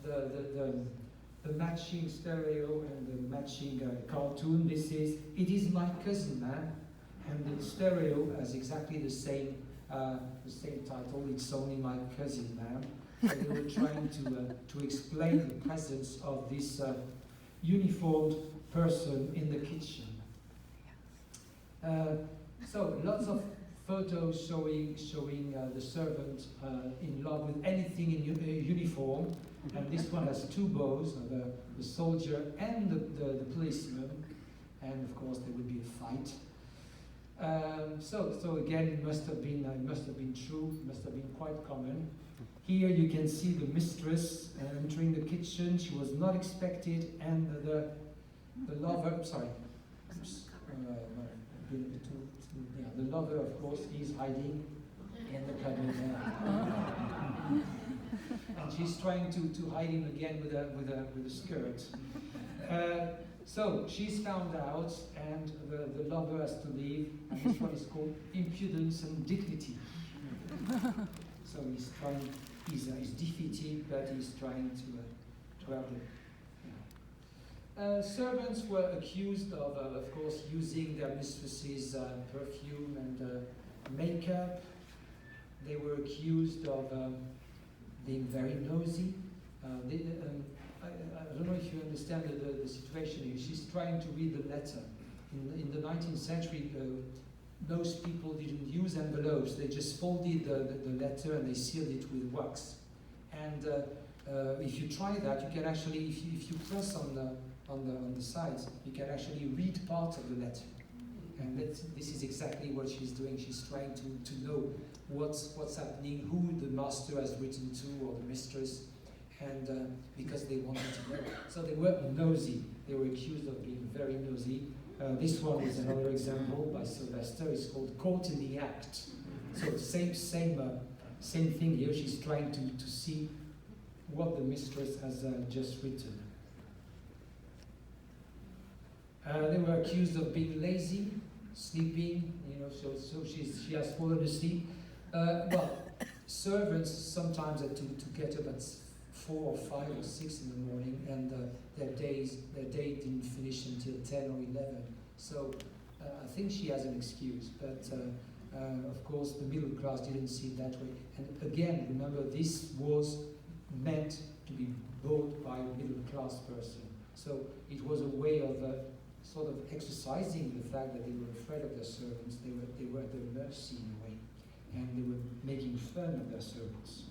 the matching stereo and the matching cartoon. It is my cousin, man, and the stereo has exactly the same title. It's only my cousin, man. So they were trying to explain the presence of this uniformed person in the kitchen. So lots of photos showing the servant in love with anything in uniform. And this one has two bows, the soldier and the policeman, and of course there would be a fight. So again, it must have been true. It must have been quite common. Here you can see the mistress entering the kitchen. She was not expected, and the lover. Sorry, the lover, of course, is hiding in the cupboard. And she's trying to hide him again with a skirt. So she's found out, and the lover has to leave. And this one is called Impudence and Dignity. So he's defeated, but he's trying to have the. Servants were accused of course, using their mistresses' perfume and makeup. They were accused of being very nosy. I don't know if you understand the situation here. She's trying to read the letter. In the 19th century, most people didn't use envelopes. They just folded the letter and they sealed it with wax. And if you try that, you can actually, if you press on the sides, you can actually read part of the letter. And this is exactly what she's doing. She's trying to know what's happening, who the master has written to, or the mistress, and because they wanted to know. So they were nosy. They were accused of being very nosy. This one is another example by Sylvester. It's called Caught in the Act. So same thing here. She's trying to see what the mistress has just written. They were accused of being lazy, sleeping, so she has fallen asleep. Well, servants sometimes had to get up at 4 or 5 or 6 in the morning, and their day didn't finish until 10 or 11. So I think she has an excuse, but of course the middle class didn't see it that way. And again, remember, this was meant to be bought by a middle class person. So it was a way of sort of exercising the fact that they were afraid of their servants. They were at their mercy in a way, and they were making fun of their servants.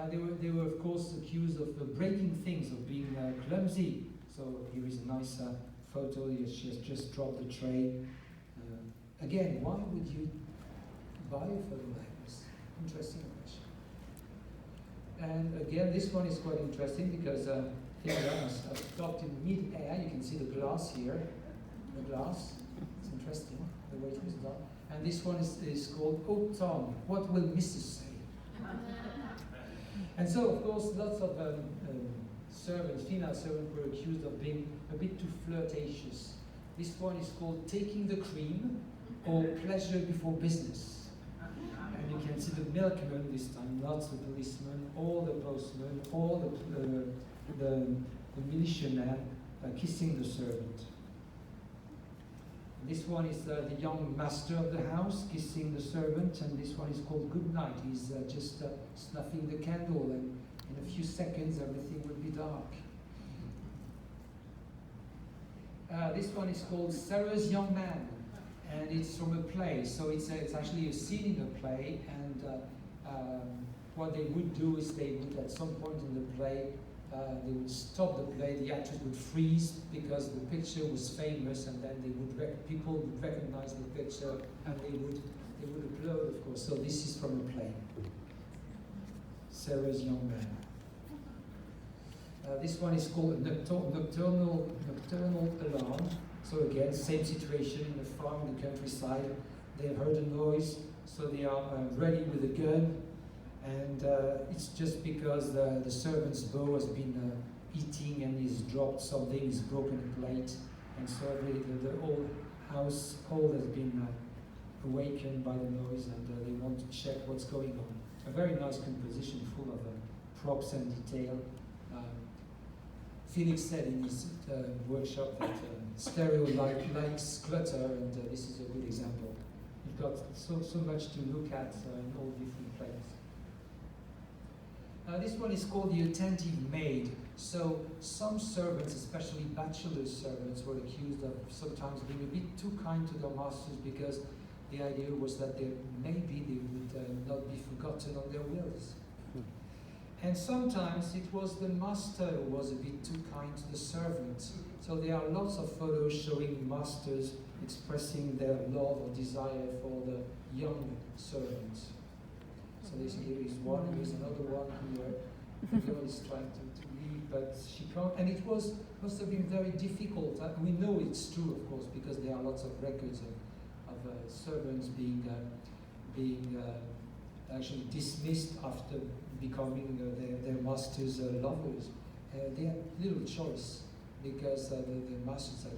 They were of course accused of breaking things, of being clumsy. So here is a nice photo. She has just dropped the tray. Again, why would you buy a photo like this? Interesting question. And again, this one is quite interesting because Pellerin has stopped in mid-air. You can see the glass here. The glass. It's interesting the way it was done. And this one is called Autumn. What will Mrs. say? And so, of course, lots of servants, female servants, were accused of being a bit too flirtatious. This one is called Taking the Cream, or Pleasure Before Business. And you can see the milkman this time, not the policeman, or the postman, or the militiaman kissing the servant. This one is the young master of the house kissing the servant, and this one is called Good Night. He's just snuffing the candle, and in a few seconds everything will be dark. This one is called Sarah's Young Man, and it's from a play. So it's actually a scene in a play, and what they would do is they would, at some point in the play, they would stop the play, the actors would freeze because the picture was famous, and then people would recognize the picture, and they would applaud, of course. So this is from a play, Sarah's Young Man. This one is called Nocturnal Alarm. So again, same situation in a farm in the countryside. They have heard a noise, so they are ready with a gun. And it's just because the servant's beau has been eating and he's dropped something, he's broken a plate, and so the whole household has been awakened by the noise, and they want to check what's going on. A very nice composition, full of props and detail. Felix said in his workshop that stereo likes clutter, and this is a good example. You've got so much to look at in all different places. This one is called the attentive maid. So some servants, especially bachelor servants, were accused of sometimes being a bit too kind to their masters, because the idea was that maybe they would not be forgotten on their wills. And sometimes it was the master who was a bit too kind to the servant. So there are lots of photos showing masters expressing their love or desire for the young servants. So here is one, here's another one here. The girl is trying to leave, but she can't. And it must have been very difficult. We know it's true, of course, because there are lots of records of servants being actually dismissed after becoming their master's lovers. They had little choice, because the masters had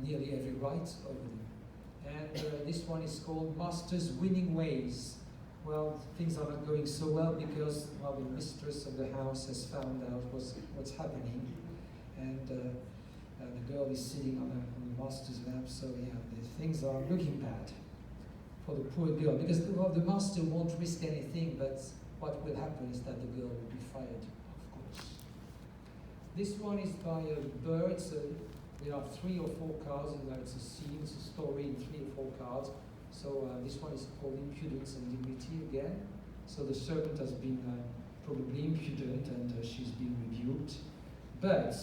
nearly every right over them. And this one is called Master's Winning Ways. Well, things are not going so well because, well, the mistress of the house has found out what's happening, and the girl is sitting on the master's lap. So yeah, things are looking bad for the poor girl, because the master won't risk anything, but what will happen is that the girl will be fired, of course. This one is by Birds. There are 3 or 4 cards in there. It's a scene, it's a story in 3 or 4 cards. So this one is called Impudence and Dignity again. So the servant has been probably impudent, and she's been rebuked. But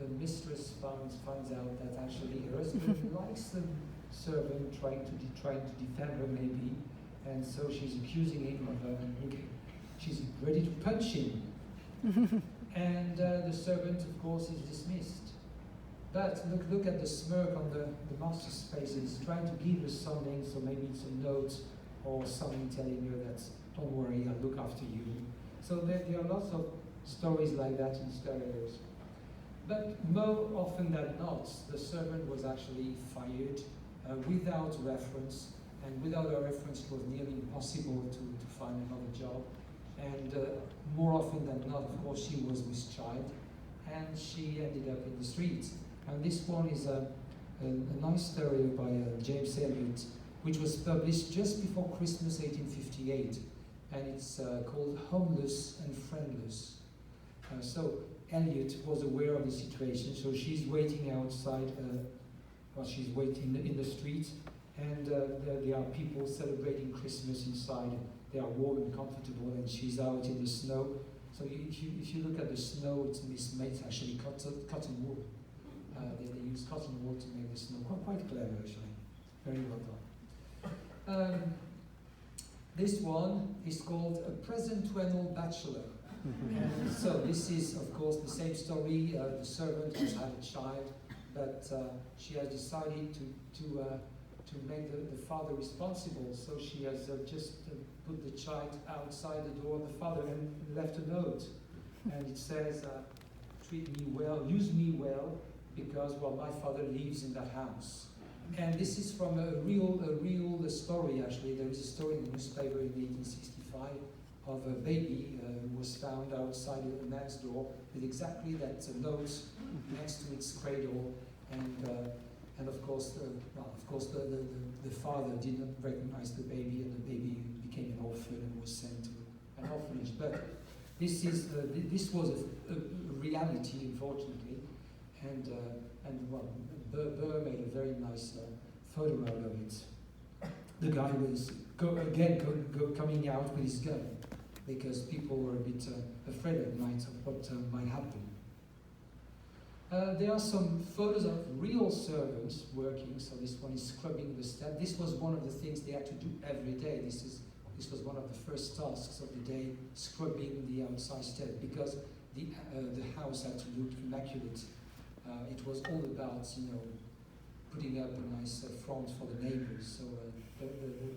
the mistress finds out that actually her husband likes the servant, trying to defend her maybe, and so she's accusing him of she's ready to punch him. And the servant, of course, is dismissed. But look at the smirk on the master's face. He's trying to give her something, so maybe it's a note or something telling her that, don't worry, I'll look after you. So there are lots of stories like that in stereos. But more often than not, the servant was actually fired without reference, and without a reference it was nearly impossible to find another job. And more often than not, of course, she was with child, and she ended up in the streets. And this one is a nice story by James Elliot, which was published just before Christmas 1858, and it's called Homeless and Friendless. So Elliot was aware of the situation, so she's waiting outside, she's waiting in the street, and there are people celebrating Christmas inside. They are warm and comfortable, and she's out in the snow. So if you look at the snow, it's made actually cotton wool. They use cotton wool to make the snow. Quite clever, actually. Very well done. This one is called A Present to an Old Bachelor. So this is, of course, the same story. The servant has had a child, but she has decided to make the father responsible. So she has just put the child outside the door of the father and left a note. And it says, treat me well, use me well, because, well, my father lives in that house. And this is from a real story, actually. There is a story in the newspaper in 1865 of a baby who was found outside a man's door with exactly that note next to its cradle. And of course, the father did not recognize the baby, and the baby became an orphan and was sent to an orphanage. But this was a reality, unfortunately, and well, Burr made a very nice photo out of it. The guy was coming out with his gun because people were a bit afraid at night of what might happen. There are some photos of real servants working. So this one is scrubbing the step. This was one of the things they had to do every day. This was one of the first tasks of the day, scrubbing the outside step, because the house had to look immaculate. It was all about, putting up a nice front for the neighbors. So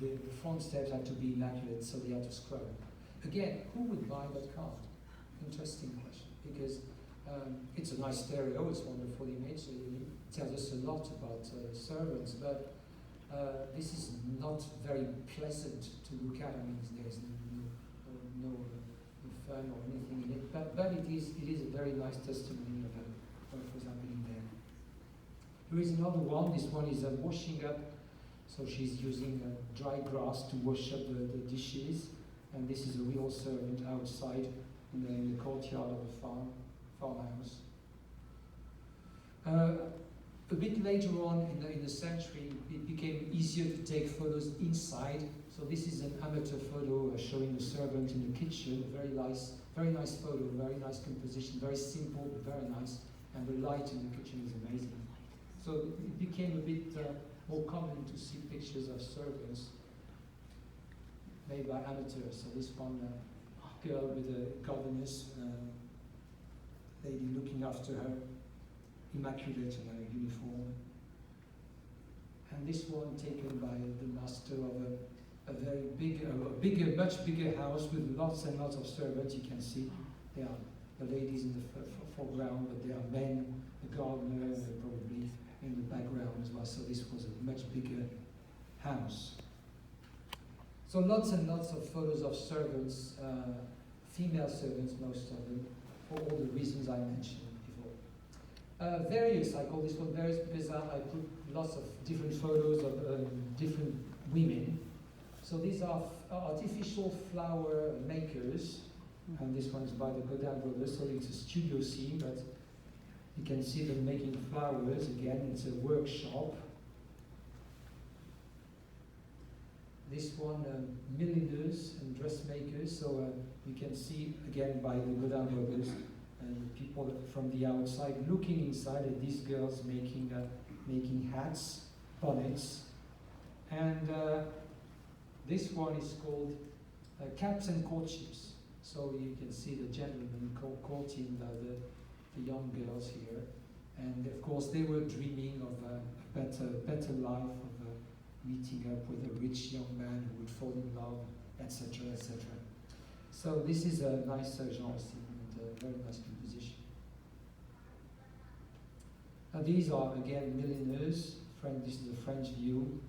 the front steps had to be immaculate, so they had to scrub. Again, who would buy that car? Interesting question, because it's a nice stereo, it's a wonderful image, it tells us a lot about servants, but this is not very pleasant to look at. I mean, there's no fun or anything in it, but it is a very nice testimony of what was happening there. There is another one. This one is washing up, so she's using dry grass to wash up the dishes, and this is a real servant outside in the courtyard of the farmhouse. A bit later on in the century, it became easier to take photos inside. So this is an amateur photo showing the servant in the kitchen. Very nice photo, very nice composition, very simple, but very nice. And the light in the kitchen is amazing. So it became a bit more common to see pictures of servants made by amateurs. So this one girl with a governess, lady looking after her, immaculate in her uniform. And this one taken by the master of a much bigger house with lots and lots of servants. You can see there are the ladies in the foreground, but there are men, the gardener, probably in the background as well. So this was a much bigger house. So lots and lots of photos of servants, female servants, most of them, for all the reasons I mentioned before. Various, I call this one various because I put lots of different photos of different women. So these are artificial flower makers, and this one is by the Godin brothers, so it's a studio scene, but you can see them making flowers. Again, it's a workshop. This one, milliners and dressmakers, so you can see, again, by the Godin brothers, people from the outside looking inside at these girls making hats, bonnets, and this one is called Caps and Courtships. So you can see the gentlemen courting the young girls here, and of course they were dreaming of a better life, of meeting up with a rich young man who would fall in love, etc., etc. So this is a nice genre scene and a very nice composition. These are again milliners. This is a French view,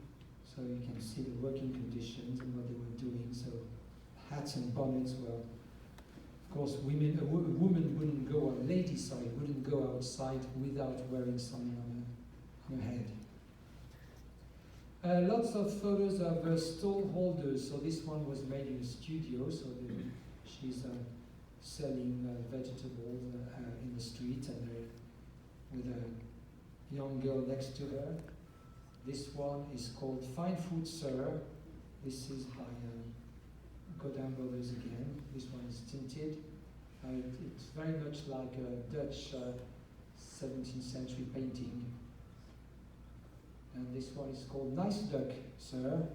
so you can see the working conditions and what they were doing. So hats and bonnets were, of course, women. A woman wouldn't go, a lady, sorry, wouldn't go outside without wearing something on her head. Lots of photos of stall holders. So this one was made in a studio. So she's selling vegetables in the street, and with a young girl next to her. This one is called Fine Food Sir. This is by Godin Brothers again. This one is tinted. It's very much like a Dutch 17th century painting. And this one is called Nice Duck, Sir.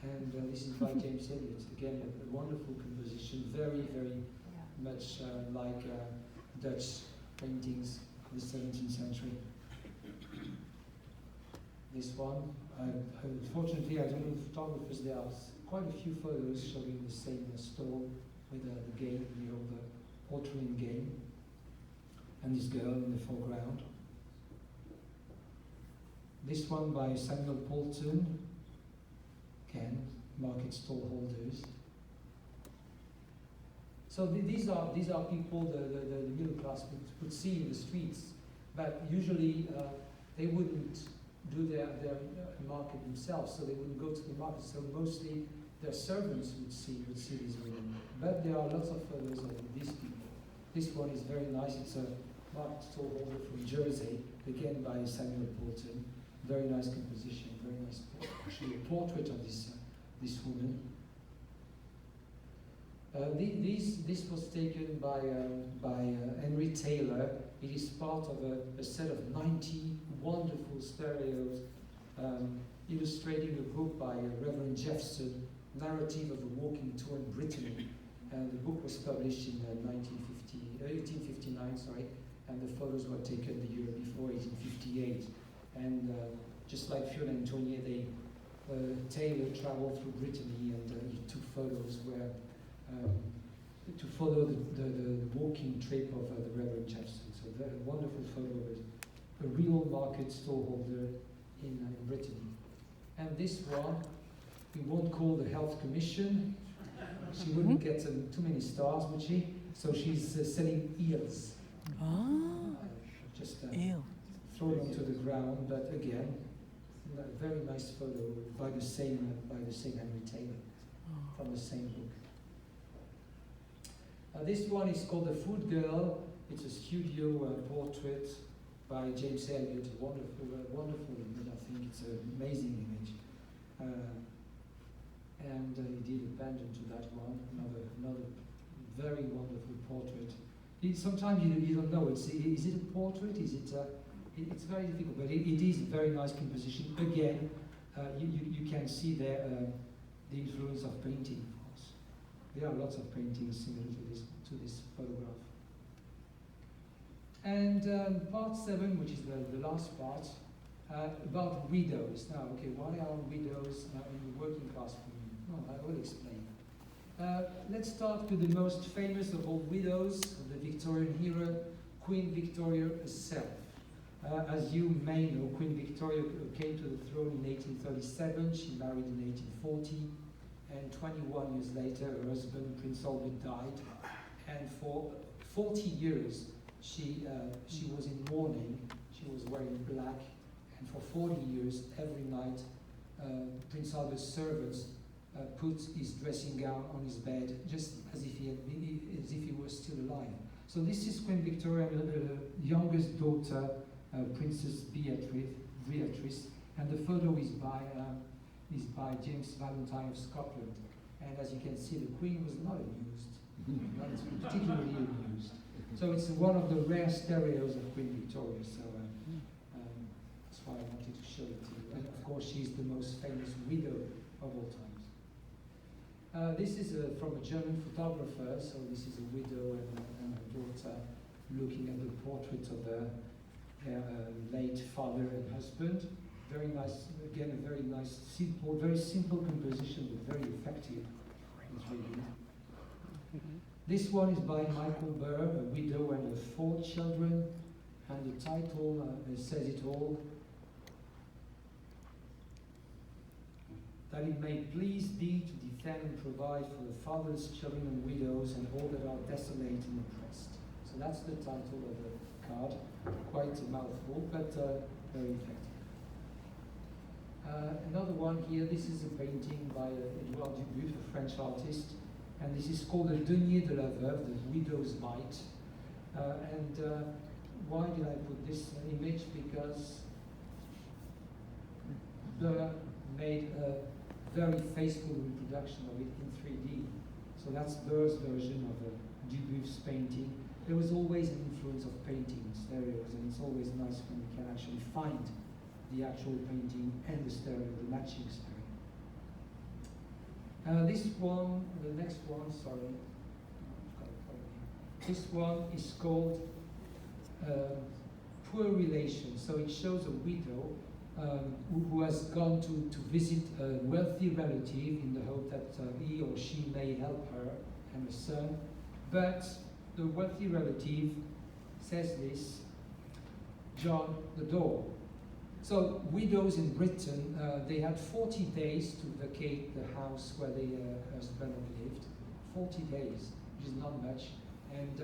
And this is by James Elliott. Again, a wonderful composition, very, very much like Dutch paintings of the 17th century. This one, unfortunately, I don't know the photographers. There are quite a few photos showing the same stall with the game, the portrait game, and this girl in the foreground. This one by Samuel Poulton, again, market stall holders. So these are people the middle class would see in the streets, but usually they wouldn't do their market themselves, so they wouldn't go to the market. So mostly their servants would see these women. But there are lots of photos of these people. This one is very nice. It's a market stall holder from Jersey, again by Samuel Poulton. Very nice composition, very nice, actually a portrait of this woman. This was taken by Henry Taylor. It is part of a set of 90 wonderful stereos illustrating a book by Reverend Jeffson, Narrative of a Walking Tour in Brittany. And the book was published in 1859, and the photos were taken the year before, 1858. And just like Fiona and Tournier, Taylor traveled through Brittany and he took photos where to follow the walking trip of the Reverend Jefferson. So a wonderful photo of a real market stallholder in Brittany. And this one, we won't call the Health Commission. She wouldn't get too many stars, would she? So she's selling eels. Just thrown onto the ground, but again, a very nice photo by the same Henry Taylor from the same book. This one is called The Food Girl. It's a studio portrait by James Elliott. Wonderful image. I think it's an amazing image. And he did a pendant to that one. Another very wonderful portrait. Sometimes you don't know. Is it a portrait? Is it? It's very difficult, but it is a very nice composition. Again, you can see there the influence of painting, of course. There are lots of paintings similar to this photograph. And part 7, which is the last part, about widows. Now, okay, why are widows in the working class women? Well, I will explain. Let's start with the most famous of all widows, the Victorian era, Queen Victoria herself. As you may know, Queen Victoria came to the throne in 1837, she married in 1840, and 21 years later her husband, Prince Albert, died. And for 40 years she was in mourning, she was wearing black, and for 40 years, every night, Prince Albert's servants put his dressing gown on his bed, just as if he was still alive. So this is Queen Victoria, the youngest daughter, Princess Beatrice, and the photo is by James Valentine of Scotland. And as you can see, the Queen was not amused, not particularly amused. So it's one of the rare stereos of Queen Victoria. So that's why I wanted to show it to you. And of course, she's the most famous widow of all times. This is from a German photographer. So this is a widow and her daughter looking at the portrait of their late father and husband. Very nice, again, a very nice, very simple composition, but very effective. It's really good. This one is by Michael Burr, a widow and her 4 children. And the title says it all. That it may please thee to defend and provide for the fatherless, children and widows, and all that are desolate and oppressed. So that's the title of the card. Quite a mouthful, but very effective. Another one here, this is a painting by Edouard Dubuff, a French artist, and this is called the Denier de la Veuve, the widow's mite. Why did I put this image? Because Burr made a very faithful reproduction of it in 3D. So that's Burr's version of Dubuff's painting. There was always an influence of painting stereos, and it's always nice when you can actually find the actual painting and the stereo, the matching stereo. This one, the next one, sorry. This one is called Poor Relation. So it shows a widow who has gone to visit a wealthy relative in the hope that he or she may help her and her son. But the wealthy relative says this, John, the door. So widows in Britain, they had 40 days to vacate the house where their husband lived. 40 days, which is not much. And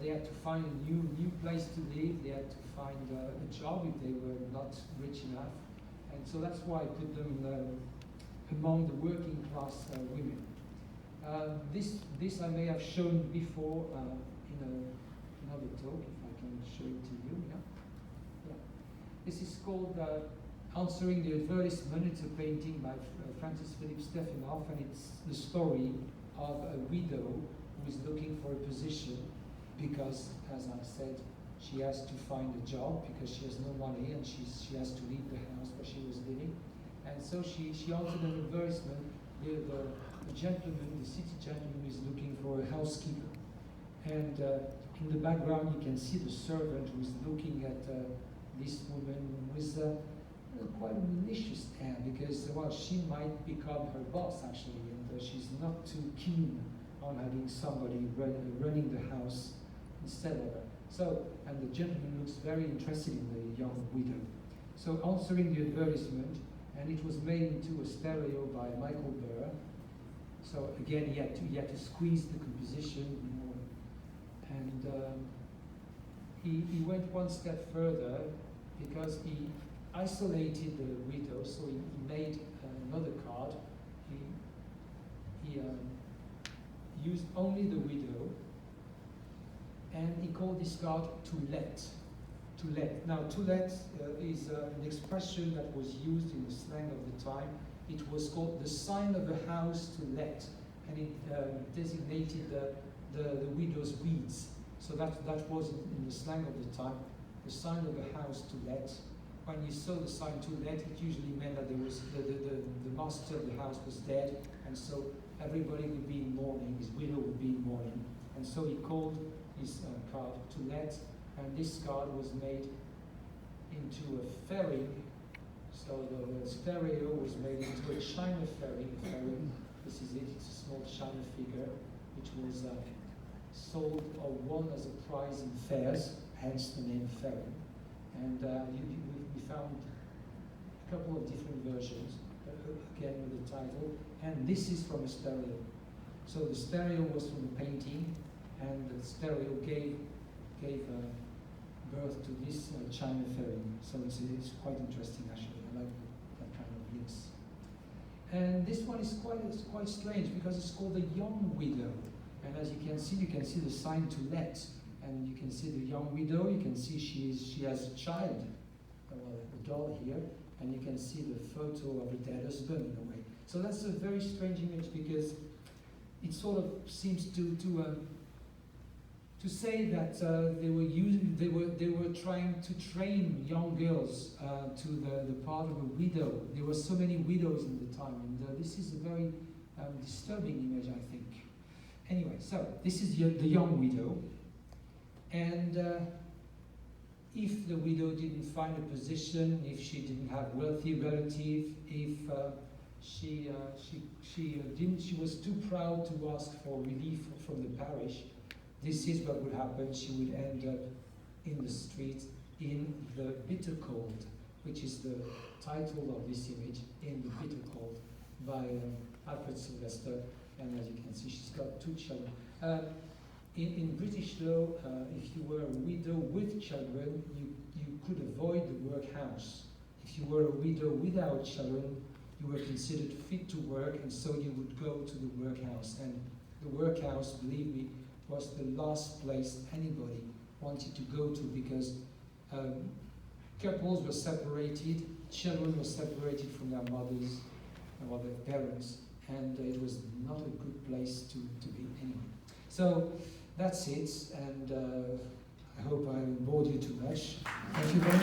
they had to find a new place to live. They had to find a job if they were not rich enough. And so that's why I put them among the working class women. This I may have shown before in another talk, if I can show it to you. Yeah. This is called Answering the Advertisement. It's a painting by Francis Philip Stefanoff, and it's the story of a widow who is looking for a position because, as I said, she has to find a job because she has no money and she has to leave the house where she was living. And so she answered an advertisement. The gentleman, the city gentleman, is looking for a housekeeper. And in the background you can see the servant who is looking at this woman with quite a malicious air because, well, she might become her boss actually, and she's not too keen on having somebody running the house instead of her. So, and the gentleman looks very interested in the young widow. So, answering the advertisement, and it was made into a stereo by Michael Burr. So again, he had to squeeze the composition more, and he went one step further because he isolated the widow. So he made another card. He used only the widow, and he called this card "To Let." To let. Now, to let is an expression that was used in the slang of the time. It was called the sign of a house to let, and it designated the widow's weeds. So that was in the slang of the time, the sign of a house to let. When you saw the sign to let, it usually meant that there was the master of the house was dead, and so everybody would be in mourning. His widow would be in mourning, and so he called his card to let. And this card was made into a fairing. So the stereo was made into a china fairing. This is it. It's a small china figure, which was sold or won as a prize in fairs, hence the name fairing. And we found a couple of different versions, again with the title. And this is from a stereo. So the stereo was from a painting, and the stereo gave birth to this china fairing. So it's quite interesting actually. I like that kind of links. And this one is quite strange because it's called the young widow. And as you can see the sign to let, and you can see the young widow. You can see she has a child, a doll here, and you can see the photo of a dead husband in a way. So that's a very strange image because it sort of seems to say that they were trying to train young girls to the part of a widow. There were so many widows in the time, and this is a very disturbing image, I think. Anyway, so this is the young widow, and if the widow didn't find a position, if she didn't have wealthy relative, if she was too proud to ask for relief from the parish, this is what would happen. She would end up in the street in the bitter cold, which is the title of this image, In the Bitter Cold, by Alfred Sylvester, and as you can see, she's got 2 children. In British law, if you were a widow with children, you could avoid the workhouse. If you were a widow without children, you were considered fit to work, and so you would go to the workhouse. And the workhouse, believe me, was the last place anybody wanted to go to, because couples were separated, children were separated from their mothers or their parents, and it was not a good place to be anyway. So that's it, and I hope I didn't bore you too much. Thank you very much.